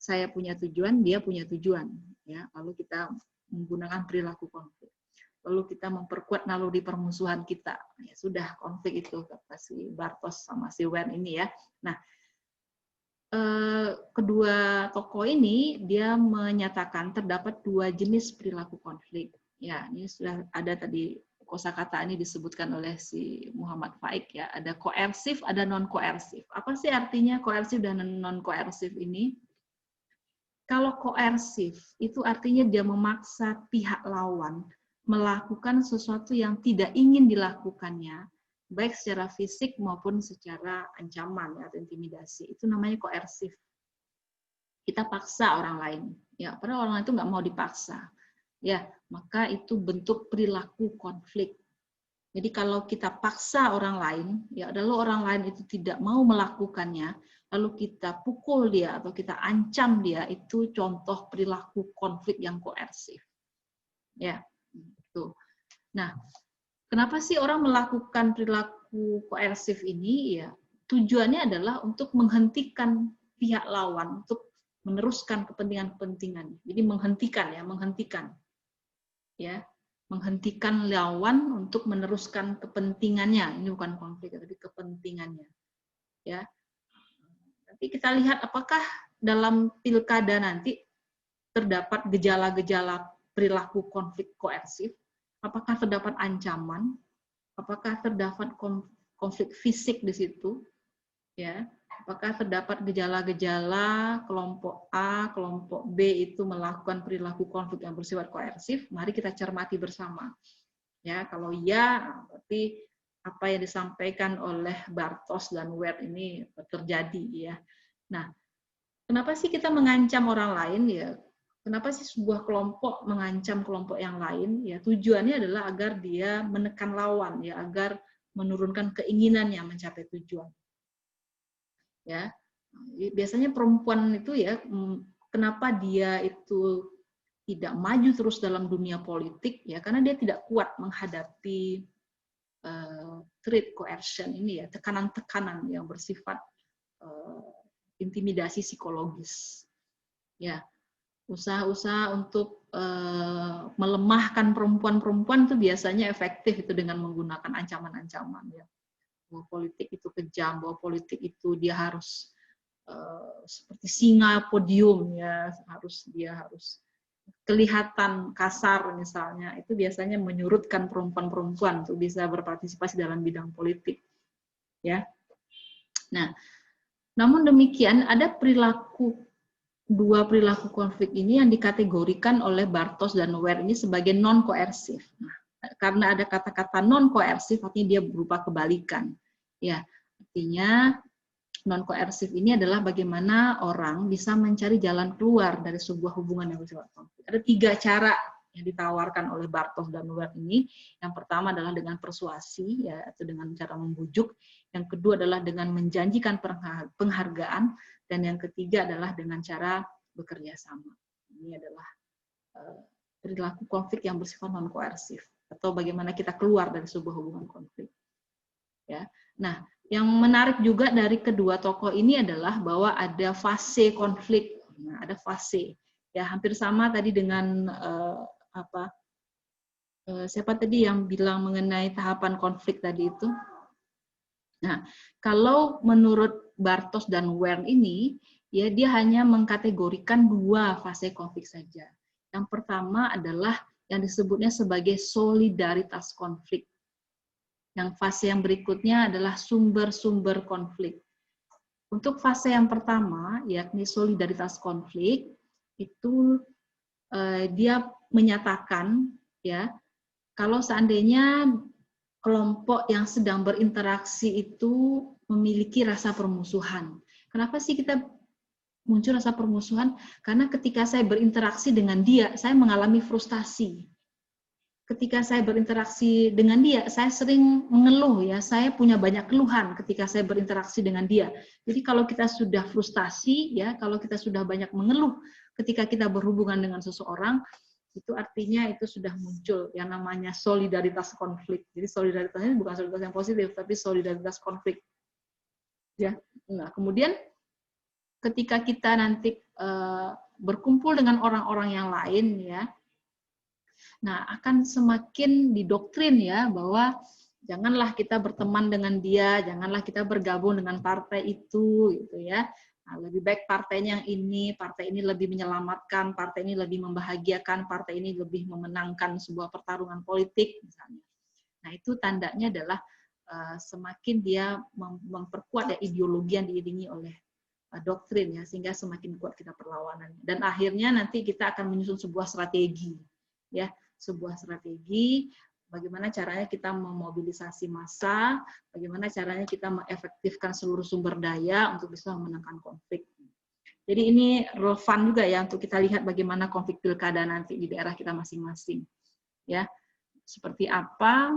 Saya punya tujuan, dia punya tujuan, ya. Lalu kita menggunakan perilaku konflik. Lalu kita memperkuat naluri permusuhan kita. Ya sudah, konflik itu kata si Bartos sama si Wern ini ya. Nah, kedua tokoh ini dia menyatakan terdapat dua jenis perilaku konflik. Ya, ini sudah ada tadi kosakata ini disebutkan oleh si Muhammad Faik ya. Ada koersif, ada non koersif. Apa sih artinya koersif dan non koersif ini? Kalau koersif itu artinya dia memaksa pihak lawan melakukan sesuatu yang tidak ingin dilakukannya, baik secara fisik maupun secara ancaman atau intimidasi. Itu namanya koersif. Kita paksa orang lain, ya, padahal orang lain itu nggak mau dipaksa, ya, maka itu bentuk perilaku konflik. Jadi kalau kita paksa orang lain, ya, lalu orang lain itu tidak mau melakukannya, lalu kita pukul dia atau kita ancam dia, itu contoh perilaku konflik yang koersif. Ya, itu. Nah, kenapa sih orang melakukan perilaku koersif ini? Ya, tujuannya adalah untuk menghentikan pihak lawan, untuk meneruskan kepentingan-kepentingan. Jadi menghentikan ya, menghentikan lawan untuk meneruskan kepentingannya. Ini bukan konflik, tapi kepentingannya. Ya. Nanti kita lihat apakah dalam pilkada nanti terdapat gejala-gejala perilaku konflik koersif. Apakah terdapat ancaman? Apakah terdapat konflik fisik di situ? Ya, Apakah terdapat gejala-gejala kelompok A, kelompok B itu melakukan perilaku konflik yang bersifat koersif? Mari kita cermati bersama. Ya, kalau ya, berarti apa yang disampaikan oleh Bartos dan Wert ini terjadi, ya. Nah, kenapa sih kita mengancam orang lain, ya? Kenapa sih sebuah kelompok mengancam kelompok yang lain? Ya, tujuannya adalah agar dia menekan lawan, ya, agar menurunkan keinginannya mencapai tujuan. Ya, biasanya perempuan itu ya, kenapa dia itu tidak maju terus dalam dunia politik, ya karena dia tidak kuat menghadapi threat coercion ini, ya, tekanan-tekanan yang bersifat intimidasi psikologis. Ya, usaha-usaha untuk melemahkan perempuan-perempuan itu biasanya efektif itu dengan menggunakan ancaman-ancaman, ya. Bahwa politik itu kejam, bahwa politik itu dia harus seperti singa podium, ya, dia harus kelihatan kasar misalnya. Itu biasanya menyurutkan perempuan-perempuan untuk bisa berpartisipasi dalam bidang politik, ya. Nah, namun demikian ada dua perilaku konflik ini yang dikategorikan oleh Bartos dan Wert ini sebagai non koersif. Nah, karena ada kata-kata non koersif, artinya dia berupa kebalikan. Ya, artinya non koersif ini adalah bagaimana orang bisa mencari jalan keluar dari sebuah hubungan yang bersifat konflik. Ada 3 cara yang ditawarkan oleh Bartos dan Wert ini. Yang pertama adalah dengan persuasi, ya, atau dengan cara membujuk. Yang kedua adalah dengan menjanjikan penghargaan, dan yang ketiga adalah dengan cara bekerja sama. Ini adalah perilaku konflik yang bersifat non koersif, atau bagaimana kita keluar dari sebuah hubungan konflik. Ya. Nah, yang menarik juga dari kedua tokoh ini adalah bahwa ada fase konflik. Nah, ada fase. Ya, hampir sama tadi dengan siapa tadi yang bilang mengenai tahapan konflik tadi itu. Nah, kalau menurut Bartos dan Wert ini, ya dia hanya mengkategorikan 2 fase konflik saja. Yang pertama adalah yang disebutnya sebagai solidaritas konflik. Yang fase yang berikutnya adalah sumber-sumber konflik. Untuk fase yang pertama, yakni solidaritas konflik, itu dia menyatakan, ya, kalau seandainya kelompok yang sedang berinteraksi itu memiliki rasa permusuhan. Kenapa sih kita muncul rasa permusuhan? Karena ketika saya berinteraksi dengan dia, saya mengalami frustasi. Ketika saya berinteraksi dengan dia, saya sering mengeluh, ya, saya punya banyak keluhan ketika saya berinteraksi dengan dia. Jadi kalau kita sudah frustasi, ya, kalau kita sudah banyak mengeluh ketika kita berhubungan dengan seseorang, itu artinya itu sudah muncul yang namanya solidaritas konflik. Jadi solidaritas ini bukan solidaritas yang positif, tapi solidaritas konflik. Ya. Nah, kemudian ketika kita nanti berkumpul dengan orang-orang yang lain, ya, nah akan semakin didoktrin, ya, bahwa janganlah kita berteman dengan dia, janganlah kita bergabung dengan partai itu, gitu, ya. Nah, lebih baik partainya yang ini, partai ini lebih menyelamatkan, partai ini lebih membahagiakan, partai ini lebih memenangkan sebuah pertarungan politik, misalnya. Nah, itu tandanya adalah semakin dia memperkuat, ya, ideologi yang diiringi oleh doktrin, ya, sehingga semakin kuat kita perlawanannya. Dan akhirnya nanti kita akan menyusun sebuah strategi, ya, sebuah strategi bagaimana caranya kita memobilisasi massa, bagaimana caranya kita mengefektifkan seluruh sumber daya untuk bisa memenangkan konflik. Jadi ini relevan juga, ya, untuk kita lihat bagaimana konflik pilkada nanti di daerah kita masing-masing, ya, seperti apa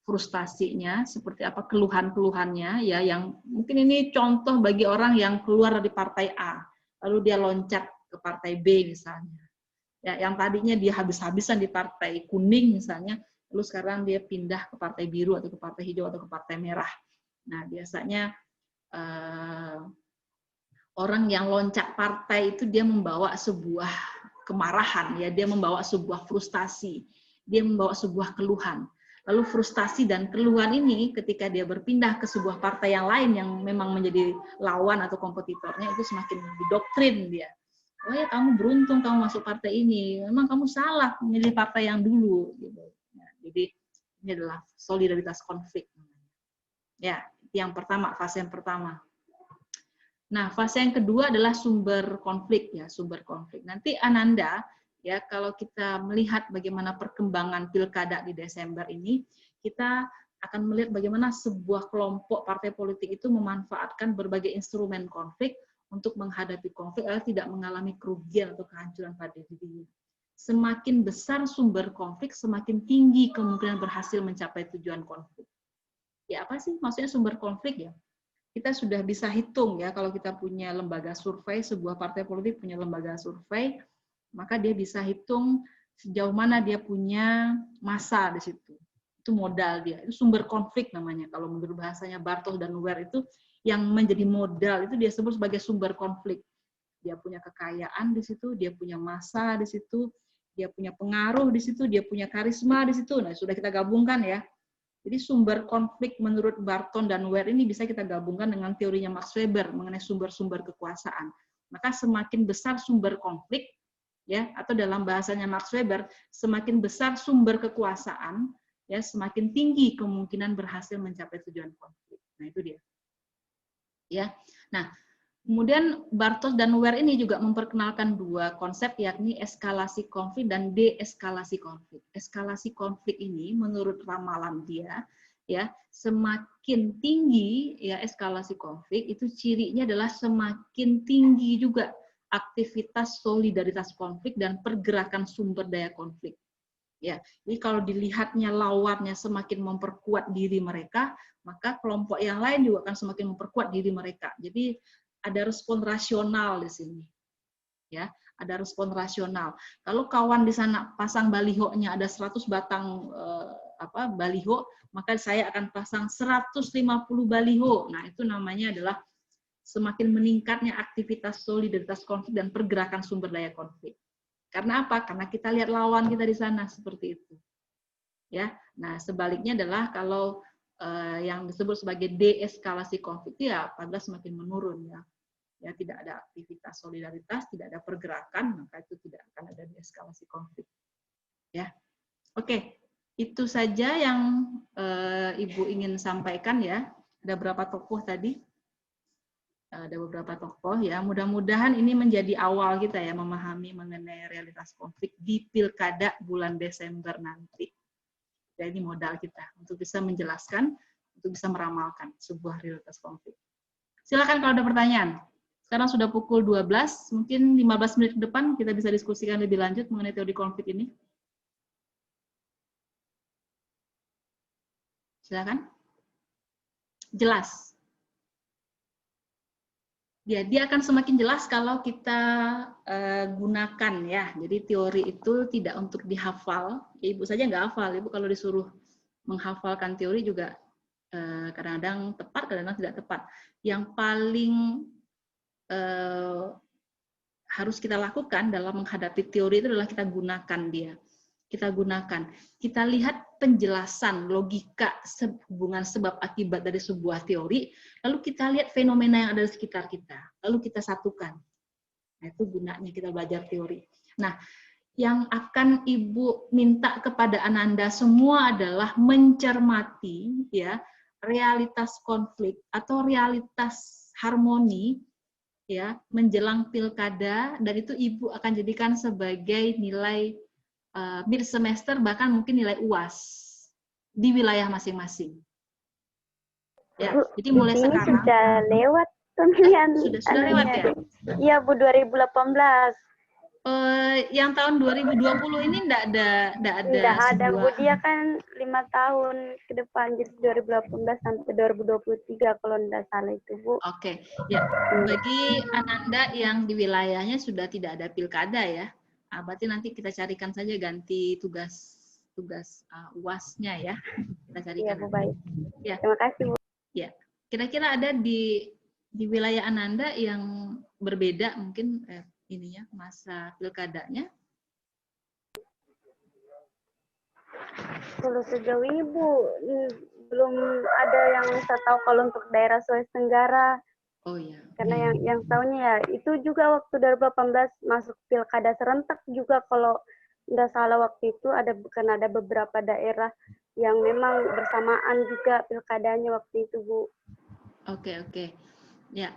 frustasinya, seperti apa keluhan-keluhannya, ya, yang mungkin ini contoh bagi orang yang keluar dari partai A, lalu dia loncat ke partai B misalnya. Ya, yang tadinya dia habis-habisan di partai kuning misalnya, lalu sekarang dia pindah ke partai biru atau ke partai hijau atau ke partai merah. Nah, biasanya orang yang loncat partai itu dia membawa sebuah kemarahan, ya, dia membawa sebuah frustasi, dia membawa sebuah keluhan. Lalu frustasi dan keluhan ini ketika dia berpindah ke sebuah partai yang lain yang memang menjadi lawan atau kompetitornya, itu semakin didoktrin dia. Oh ya, kamu beruntung kamu masuk partai ini, memang kamu salah memilih partai yang dulu, gitu. Ya, jadi ini adalah solidaritas konflik. Ya, yang pertama, fase yang pertama. Nah, fase yang kedua adalah sumber konflik ya, sumber konflik. Nanti Ananda ya, kalau kita melihat bagaimana perkembangan pilkada di Desember ini, kita akan melihat bagaimana sebuah kelompok partai politik itu memanfaatkan berbagai instrumen konflik untuk menghadapi konflik agar tidak mengalami kerugian atau kehancuran pada dirinya. Semakin besar sumber konflik, semakin tinggi kemungkinan berhasil mencapai tujuan konflik. Ya, apa sih maksudnya sumber konflik ya? Kita sudah bisa hitung ya, kalau kita punya lembaga survei, sebuah partai politik punya lembaga survei, maka dia bisa hitung sejauh mana dia punya massa di situ. Itu modal dia, itu sumber konflik namanya. Kalau menurut bahasanya Bartos dan Ware itu, yang menjadi modal itu dia sebut sebagai sumber konflik. Dia punya kekayaan di situ, dia punya massa di situ, dia punya pengaruh di situ, dia punya karisma di situ. Nah, sudah kita gabungkan ya. Jadi sumber konflik menurut Barton dan Ware ini bisa kita gabungkan dengan teorinya Max Weber mengenai sumber-sumber kekuasaan. Maka semakin besar sumber konflik, ya, atau dalam bahasanya Max Weber, semakin besar sumber kekuasaan, ya, semakin tinggi kemungkinan berhasil mencapai tujuan konflik. Nah, itu dia. Ya. Nah, kemudian Bartos dan Ware ini juga memperkenalkan dua konsep, yakni eskalasi konflik dan deeskalasi konflik. Eskalasi konflik ini menurut ramalan dia, ya, semakin tinggi ya eskalasi konflik itu cirinya adalah semakin tinggi juga aktivitas solidaritas konflik dan pergerakan sumber daya konflik. Ya, jadi kalau dilihatnya lawannya semakin memperkuat diri mereka, maka kelompok yang lain juga akan semakin memperkuat diri mereka. Jadi ada respon rasional di sini. Ya, ada respon rasional. Kalau kawan di sana pasang baliho-nya ada 100 batang baliho, maka saya akan pasang 150 baliho. Nah, itu namanya adalah semakin meningkatnya aktivitas solidaritas konflik dan pergerakan sumber daya konflik. Karena apa? Karena kita lihat lawan kita di sana seperti itu. Ya. Nah, sebaliknya adalah kalau yang disebut sebagai deeskalasi konflik ya apabila semakin menurun ya. Ya, tidak ada aktivitas solidaritas, tidak ada pergerakan, maka itu tidak akan ada deeskalasi konflik. Ya. Oke. Itu saja yang Ibu ingin sampaikan ya. Ada berapa tokoh tadi? Ada beberapa tokoh ya. Mudah-mudahan ini menjadi awal kita ya memahami mengenai realitas konflik di pilkada bulan Desember nanti. Jadi modal kita untuk bisa menjelaskan, untuk bisa meramalkan sebuah realitas konflik. Silakan kalau ada pertanyaan. Sekarang sudah pukul 12, mungkin 15 menit ke depan kita bisa diskusikan lebih lanjut mengenai teori konflik ini. Silakan. Jelas. Ya, dia akan semakin jelas kalau kita gunakan ya. Jadi teori itu tidak untuk dihafal. Ya, Ibu saja nggak hafal. Ibu kalau disuruh menghafalkan teori juga kadang-kadang tepat, kadang-kadang tidak tepat. Yang paling harus kita lakukan dalam menghadapi teori itu adalah kita gunakan dia. Kita gunakan. Kita lihat penjelasan logika hubungan sebab akibat dari sebuah teori, lalu kita lihat fenomena yang ada di sekitar kita, lalu kita satukan. Nah, itu gunanya kita belajar teori. Nah, yang akan Ibu minta kepada Ananda semua adalah mencermati ya realitas konflik atau realitas harmoni ya menjelang pilkada, dan itu Ibu akan jadikan sebagai nilai mid semester, bahkan mungkin nilai UAS di wilayah masing-masing. Ya, Bu, jadi mulai ini sekarang sudah lewat pemilihan. Sudah lewat ya? Iya Bu, 2018. Yang tahun 2020 ini enggak ada Bu, dia kan 5 tahun ke depan, jadi 2018 sampai 2023 kalau tidak salah itu Bu. Oke, ya. Bagi Ananda yang di wilayahnya sudah tidak ada pilkada ya, berarti nanti kita carikan saja ganti tugas UAS-nya ya. Kita carikan. Iya Bu, baik. Ya. Terima kasih Bu. Ya, kira-kira ada di wilayah Ananda yang berbeda mungkin ininya masa pilkadanya? Kalau sejauh ini Bu, belum ada yang saya tahu kalau untuk daerah Sulawesi Tenggara. Oh iya. Karena yang tahunya ya itu juga waktu 2018 masuk pilkada serentak juga, kalau tidak salah waktu itu karena ada beberapa daerah yang memang bersamaan juga pilkadanya waktu itu Bu. Oke. Ya.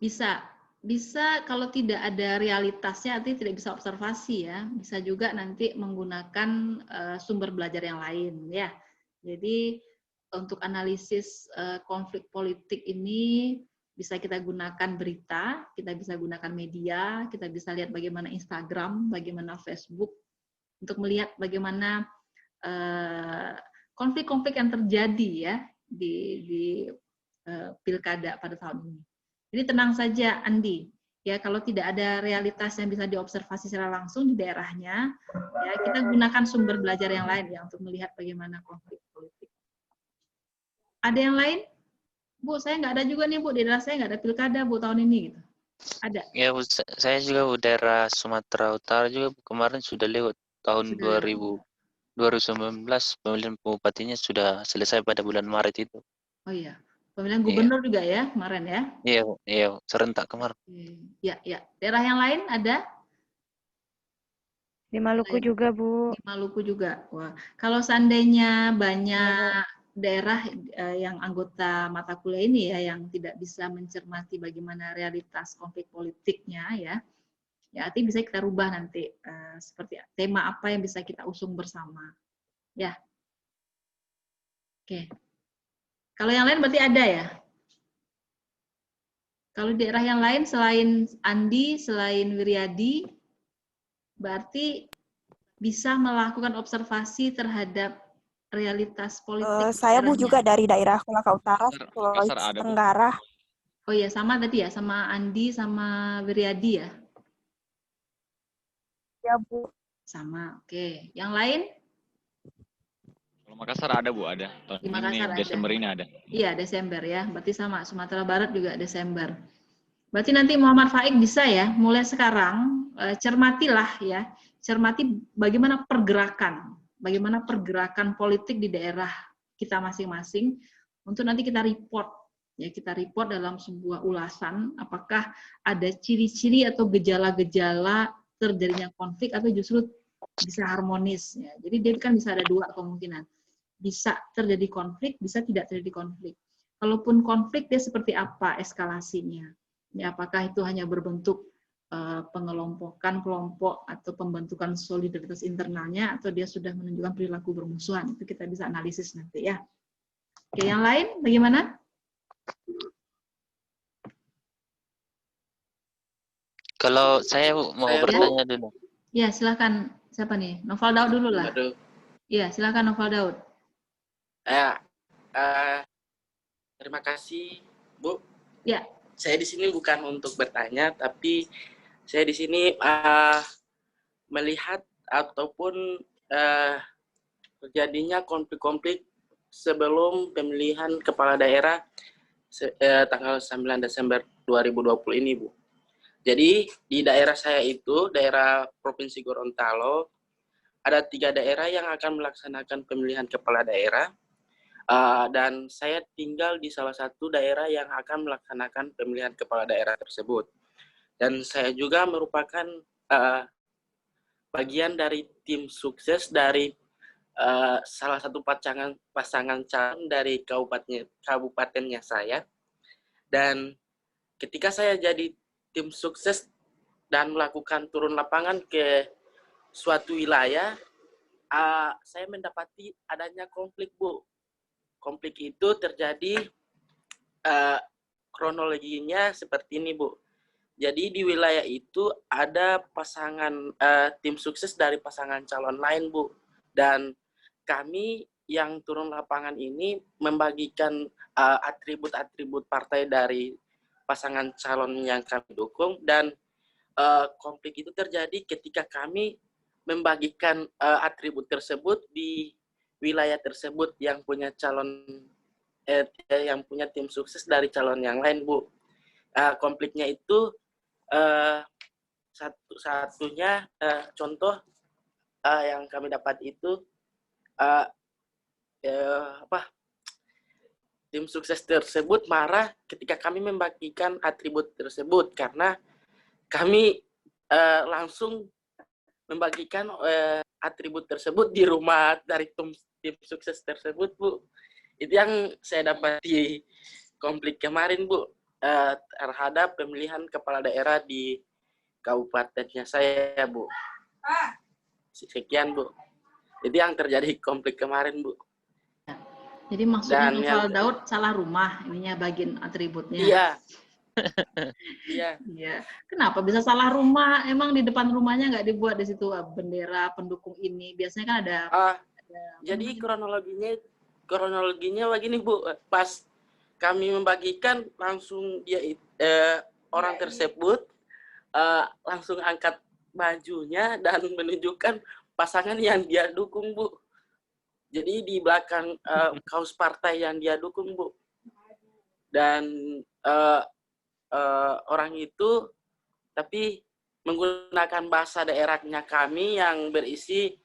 Bisa, bisa kalau tidak ada realitasnya, artinya tidak bisa observasi ya. Bisa juga nanti menggunakan sumber belajar yang lain ya. Jadi untuk analisis konflik politik ini bisa kita gunakan berita, kita bisa gunakan media, kita bisa lihat bagaimana Instagram, bagaimana Facebook, untuk melihat bagaimana konflik-konflik yang terjadi ya di pilkada pada tahun ini. Jadi tenang saja Andi, ya kalau tidak ada realitas yang bisa diobservasi secara langsung di daerahnya, ya kita gunakan sumber belajar yang lain ya untuk melihat bagaimana konflik politik. Ada yang lain? Bu, saya nggak ada juga nih Bu, di daerah saya nggak ada pilkada Bu tahun ini gitu. Ada? Ya, Bu, saya juga Bu, daerah Sumatera Utara juga Bu, kemarin sudah lewat tahun Sudah. 2019 pemilihan bupatinya sudah selesai pada bulan Maret itu. Oh iya. Pemilihan gubernur juga ya kemarin ya? Iya, iya, serentak kemarin. Ya, ya. Daerah yang lain ada? Di Maluku juga, Bu. Di Maluku juga. Wah, kalau seandainya banyak daerah yang anggota mata kuliah ini ya yang tidak bisa mencermati bagaimana realitas konflik politiknya ya, ya artinya bisa kita rubah nanti seperti tema apa yang bisa kita usung bersama. Ya. Oke. Kalau yang lain berarti ada ya? Kalau di daerah yang lain selain Andi, selain Wiryadi, berarti bisa melakukan observasi terhadap realitas politik. Saya Bu juga dari daerah Kolaka Utara, Sulawesi Tenggara. Oh iya, sama tadi ya, sama Andi, sama Wiryadi ya? Ya Bu. Sama, oke. Yang lain? Kalau Makassar ada Bu, ada. Tahun Di Makassar ini, ada. Desember ini ada. Iya, Desember ya. Berarti sama, Sumatera Barat juga Desember. Berarti nanti Muhammad Faik bisa ya, mulai sekarang cermatilah ya, cermati bagaimana pergerakan politik di daerah kita masing-masing untuk nanti kita report ya, kita report dalam sebuah ulasan apakah ada ciri-ciri atau gejala-gejala terjadinya konflik atau justru bisa harmonis ya. Jadi dia kan bisa ada dua kemungkinan. Bisa terjadi konflik, bisa tidak terjadi konflik. Kalaupun konflik dia seperti apa eskalasinya? Ya, apakah itu hanya berbentuk pengelompokan kelompok atau pembentukan solidaritas internalnya atau dia sudah menunjukkan perilaku bermusuhan, itu kita bisa analisis nanti ya. Oke, yang lain bagaimana? Kalau saya mau bertanya dulu. Ya, silakan. Siapa nih? Noval Daud dulu lah. Iya, silakan Noval Daud. Terima kasih, Bu. Ya. Saya di sini bukan untuk bertanya, tapi saya di sini melihat ataupun terjadinya konflik-konflik sebelum pemilihan kepala daerah tanggal 9 Desember 2020 ini, Bu. Jadi di daerah saya itu, daerah Provinsi Gorontalo, ada 3 daerah yang akan melaksanakan pemilihan kepala daerah. Dan saya tinggal di salah satu daerah yang akan melaksanakan pemilihan kepala daerah tersebut. Dan saya juga merupakan bagian dari tim sukses dari salah satu pasangan calon dari kabupatennya saya. Dan ketika saya jadi tim sukses dan melakukan turun lapangan ke suatu wilayah, saya mendapati adanya konflik, Bu. Konflik itu terjadi kronologinya seperti ini, Bu. Jadi di wilayah itu ada pasangan tim sukses dari pasangan calon lain, Bu. Dan kami yang turun lapangan ini membagikan atribut-atribut partai dari pasangan calon yang kami dukung, dan konflik itu terjadi ketika kami membagikan atribut tersebut di wilayah tersebut yang punya calon yang punya tim sukses dari calon yang lain, Bu. Konfliknya itu satunya contoh yang kami dapat itu tim sukses tersebut marah ketika kami membagikan atribut tersebut karena kami langsung membagikan atribut tersebut di rumah dari tim sukses tersebut, Bu. Itu yang saya dapat di konflik kemarin, Bu. terhadap pemilihan kepala daerah di kabupatennya saya, Bu. Sekian, Bu. Jadi yang terjadi konflik kemarin, Bu. Jadi maksudnya Dan Novel Daud salah rumah, ininya bagian atributnya. Iya. Iya. Iya. Kenapa bisa salah rumah? Emang di depan rumahnya nggak dibuat di situ bendera pendukung ini? Biasanya kan ada. Jadi kronologinya begini, Bu. Pas kami membagikan, langsung dia orang tersebut langsung angkat bajunya dan menunjukkan pasangan yang dia dukung, Bu. Jadi di belakang kaos partai yang dia dukung, Bu. Dan orang itu tapi menggunakan bahasa daerahnya kami yang berisi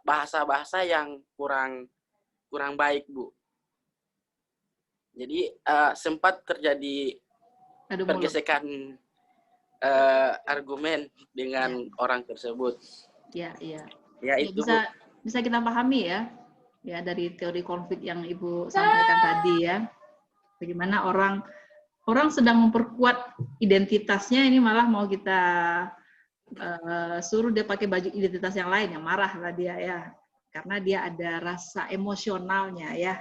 bahasa-bahasa yang kurang baik, Bu. Jadi sempat terjadi pergesekan argumen dengan orang tersebut. Iya, iya. Ya, itu bisa kita pahami ya dari teori konflik yang Ibu sampaikan tadi ya. Bagaimana orang sedang memperkuat identitasnya, ini malah mau kita suruh dia pakai baju identitas yang lain, yang marah lah dia ya. Karena dia ada rasa emosionalnya ya.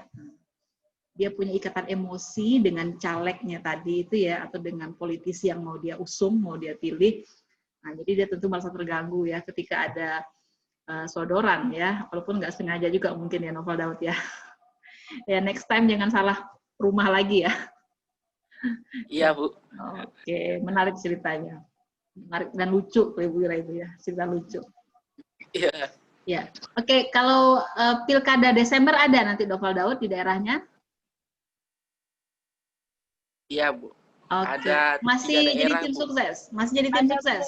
Dia punya ikatan emosi dengan calegnya tadi itu ya, atau dengan politisi yang mau dia usung, mau dia pilih. Nah, jadi dia tentu merasa terganggu ya ketika ada sodoran ya, walaupun nggak sengaja juga mungkin ya Novel Daud ya. Ya next time jangan salah rumah lagi ya. Iya, Bu. Oke, menarik ceritanya. Menarik dan lucu Ibu Ira itu ya, cerita lucu. Iya. Ya. Oke, kalau Pilkada Desember ada nanti Novel Daud di daerahnya? Iya, Bu. Oke. Ada masih jadi daerah, tim Bu. sukses? Masih jadi tim sukses?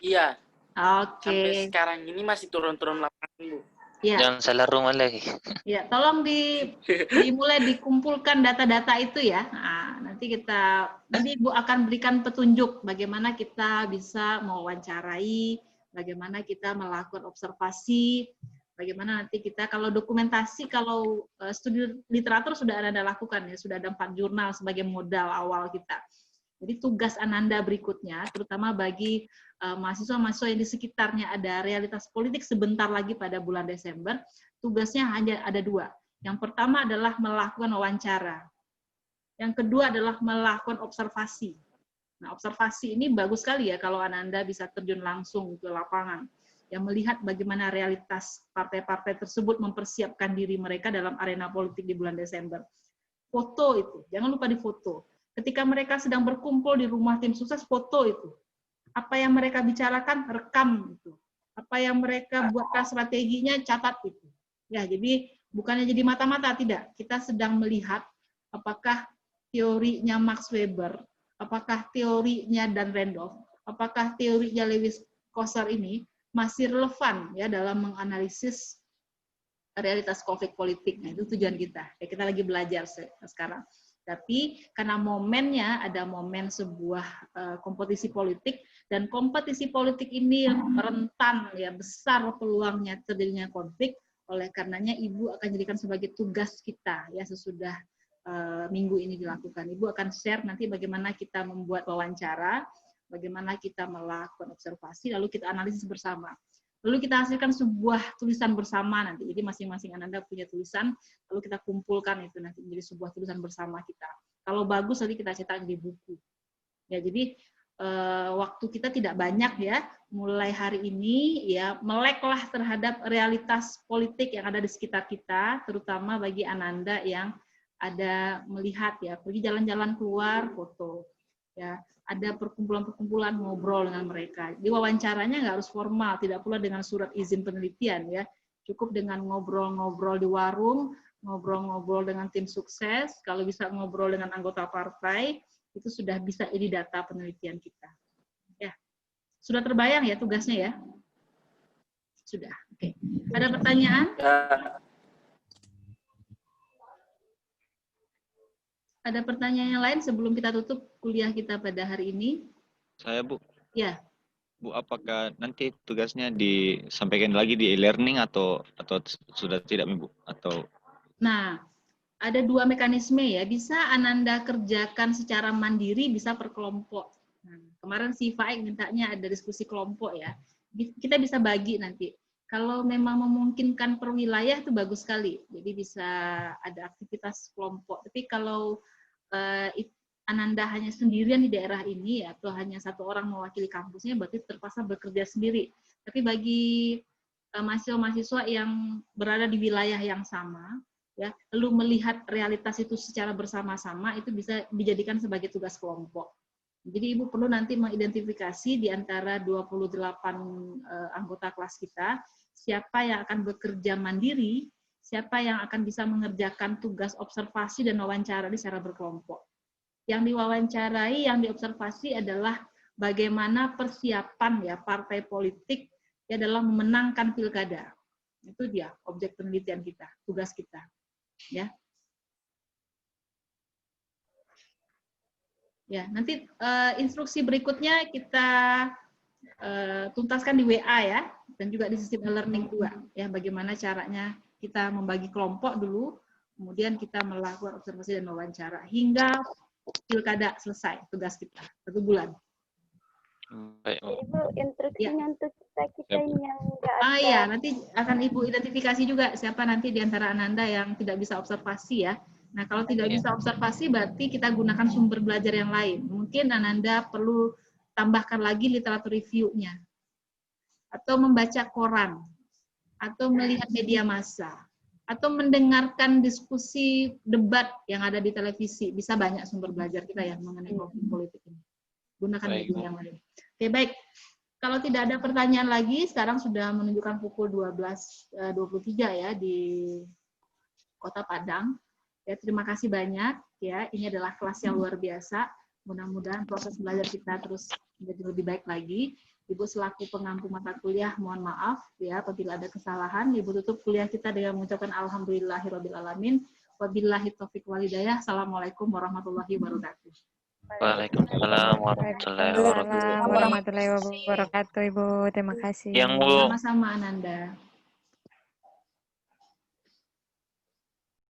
Iya. Oke. Sampai sekarang ini masih turun-turun lapangan, Bu. Ya. Jangan salah rumah lagi. Ya, tolong dimulai dikumpulkan data-data itu ya. Nah, nanti Ibu akan berikan petunjuk bagaimana kita bisa mewawancarai, bagaimana kita melakukan observasi, bagaimana nanti kita kalau dokumentasi, kalau studi literatur sudah Anda lakukan ya, sudah ada 4 jurnal sebagai modal awal kita. Jadi tugas Ananda berikutnya, terutama bagi mahasiswa-mahasiswa yang di sekitarnya ada realitas politik sebentar lagi pada bulan Desember, tugasnya hanya ada 2. Yang pertama adalah melakukan wawancara. Yang kedua adalah melakukan observasi. Nah, observasi ini bagus sekali ya kalau Ananda bisa terjun langsung ke lapangan, yang melihat bagaimana realitas partai-partai tersebut mempersiapkan diri mereka dalam arena politik di bulan Desember. Foto itu, jangan lupa difoto. Ketika mereka sedang berkumpul di rumah tim sukses, foto itu. Apa yang mereka bicarakan, rekam itu. Apa yang mereka buatkan strateginya, catat itu. Ya, jadi bukannya jadi mata-mata, tidak. Kita sedang melihat apakah teorinya Max Weber, apakah teorinya Dan Randolph, apakah teorinya Lewis Kosar ini masih relevan ya dalam menganalisis realitas konflik politik. Nah, itu tujuan kita. Ya, kita lagi belajar sekarang. Tapi karena momennya ada momen sebuah kompetisi politik, dan kompetisi politik ini rentan ya, besar peluangnya terjadinya konflik. Oleh karenanya Ibu akan jadikan sebagai tugas kita ya sesudah minggu ini dilakukan. Ibu akan share nanti bagaimana kita membuat wawancara, bagaimana kita melakukan observasi, lalu kita analisis bersama. Lalu kita hasilkan sebuah tulisan bersama nanti. Jadi masing-masing Anda punya tulisan, lalu kita kumpulkan itu nanti menjadi sebuah tulisan bersama kita. Kalau bagus nanti kita cetak di buku. Ya, jadi waktu kita tidak banyak ya. Mulai hari ini ya meleklah terhadap realitas politik yang ada di sekitar kita, terutama bagi Ananda yang ada melihat ya, pergi jalan-jalan keluar, foto. Ya, ada perkumpulan-perkumpulan ngobrol dengan mereka. Di wawancaranya nggak harus formal, tidak pula dengan surat izin penelitian ya. Cukup dengan ngobrol-ngobrol di warung, ngobrol-ngobrol dengan tim sukses, kalau bisa ngobrol dengan anggota partai, itu sudah bisa ini data penelitian kita. Ya. Sudah terbayang ya tugasnya ya? Sudah. Oke. Ada pertanyaan? Ada pertanyaan yang lain sebelum kita tutup kuliah kita pada hari ini? Saya, Bu. Ya. Bu, apakah nanti tugasnya disampaikan lagi di e-learning atau sudah tidak, Bu? Atau Nah, ada 2 mekanisme ya, bisa Ananda kerjakan secara mandiri, bisa per kelompok. Nah, kemarin si Faik mintanya ada diskusi kelompok ya, kita bisa bagi nanti. Kalau memang memungkinkan per wilayah itu bagus sekali, jadi bisa ada aktivitas kelompok. Tapi kalau Ananda hanya sendirian di daerah ini atau hanya satu orang mewakili kampusnya, berarti terpaksa bekerja sendiri. Tapi bagi mahasiswa-mahasiswa yang berada di wilayah yang sama, ya, lalu melihat realitas itu secara bersama-sama, itu bisa dijadikan sebagai tugas kelompok. Jadi Ibu perlu nanti mengidentifikasi di antara 28 anggota kelas kita, siapa yang akan bekerja mandiri, siapa yang akan bisa mengerjakan tugas observasi dan wawancara secara berkelompok. Yang diwawancarai, yang diobservasi adalah bagaimana persiapan ya partai politik ya dalam memenangkan pilkada. Itu dia objek penelitian kita, tugas kita. Ya. Ya, nanti instruksi berikutnya kita tuntaskan di WA ya, dan juga di sistem e-learning juga ya, bagaimana caranya kita membagi kelompok dulu, kemudian kita melakukan observasi dan wawancara hingga pilkada selesai tugas kita 1 bulan. Baik, Ibu, instruksinya untuk kita yang enggak ada. Iya, nanti akan Ibu identifikasi juga siapa nanti di antara Ananda yang tidak bisa observasi ya. Nah, kalau tidak bisa observasi berarti kita gunakan sumber belajar yang lain. Mungkin Ananda perlu tambahkan lagi literatur review-nya. Atau membaca koran. Atau melihat media massa. Atau mendengarkan diskusi debat yang ada di televisi. Bisa banyak sumber belajar kita ya mengenai konflik politik ini. Gunakan media yang lain. Oke, baik. Kalau tidak ada pertanyaan lagi, sekarang sudah menunjukkan pukul 12.23 ya di Kota Padang. Ya, terima kasih banyak ya. Ini adalah kelas yang luar biasa. Mudah-mudahan proses belajar kita terus menjadi lebih baik lagi. Ibu selaku pengampu mata kuliah, mohon maaf ya apabila ada kesalahan. Ibu tutup kuliah kita dengan mengucapkan alhamdulillahirabbil alamin. Wabillahi taufik walhidayah. Assalamualaikum warahmatullahi wabarakatuh. Waalaikumsalam warahmatullahi wabarakatuh. Waalaikumsalam warahmatullahi wabarakatuh, Ibu. Terima kasih. Yang Bu. Sama-sama Ananda.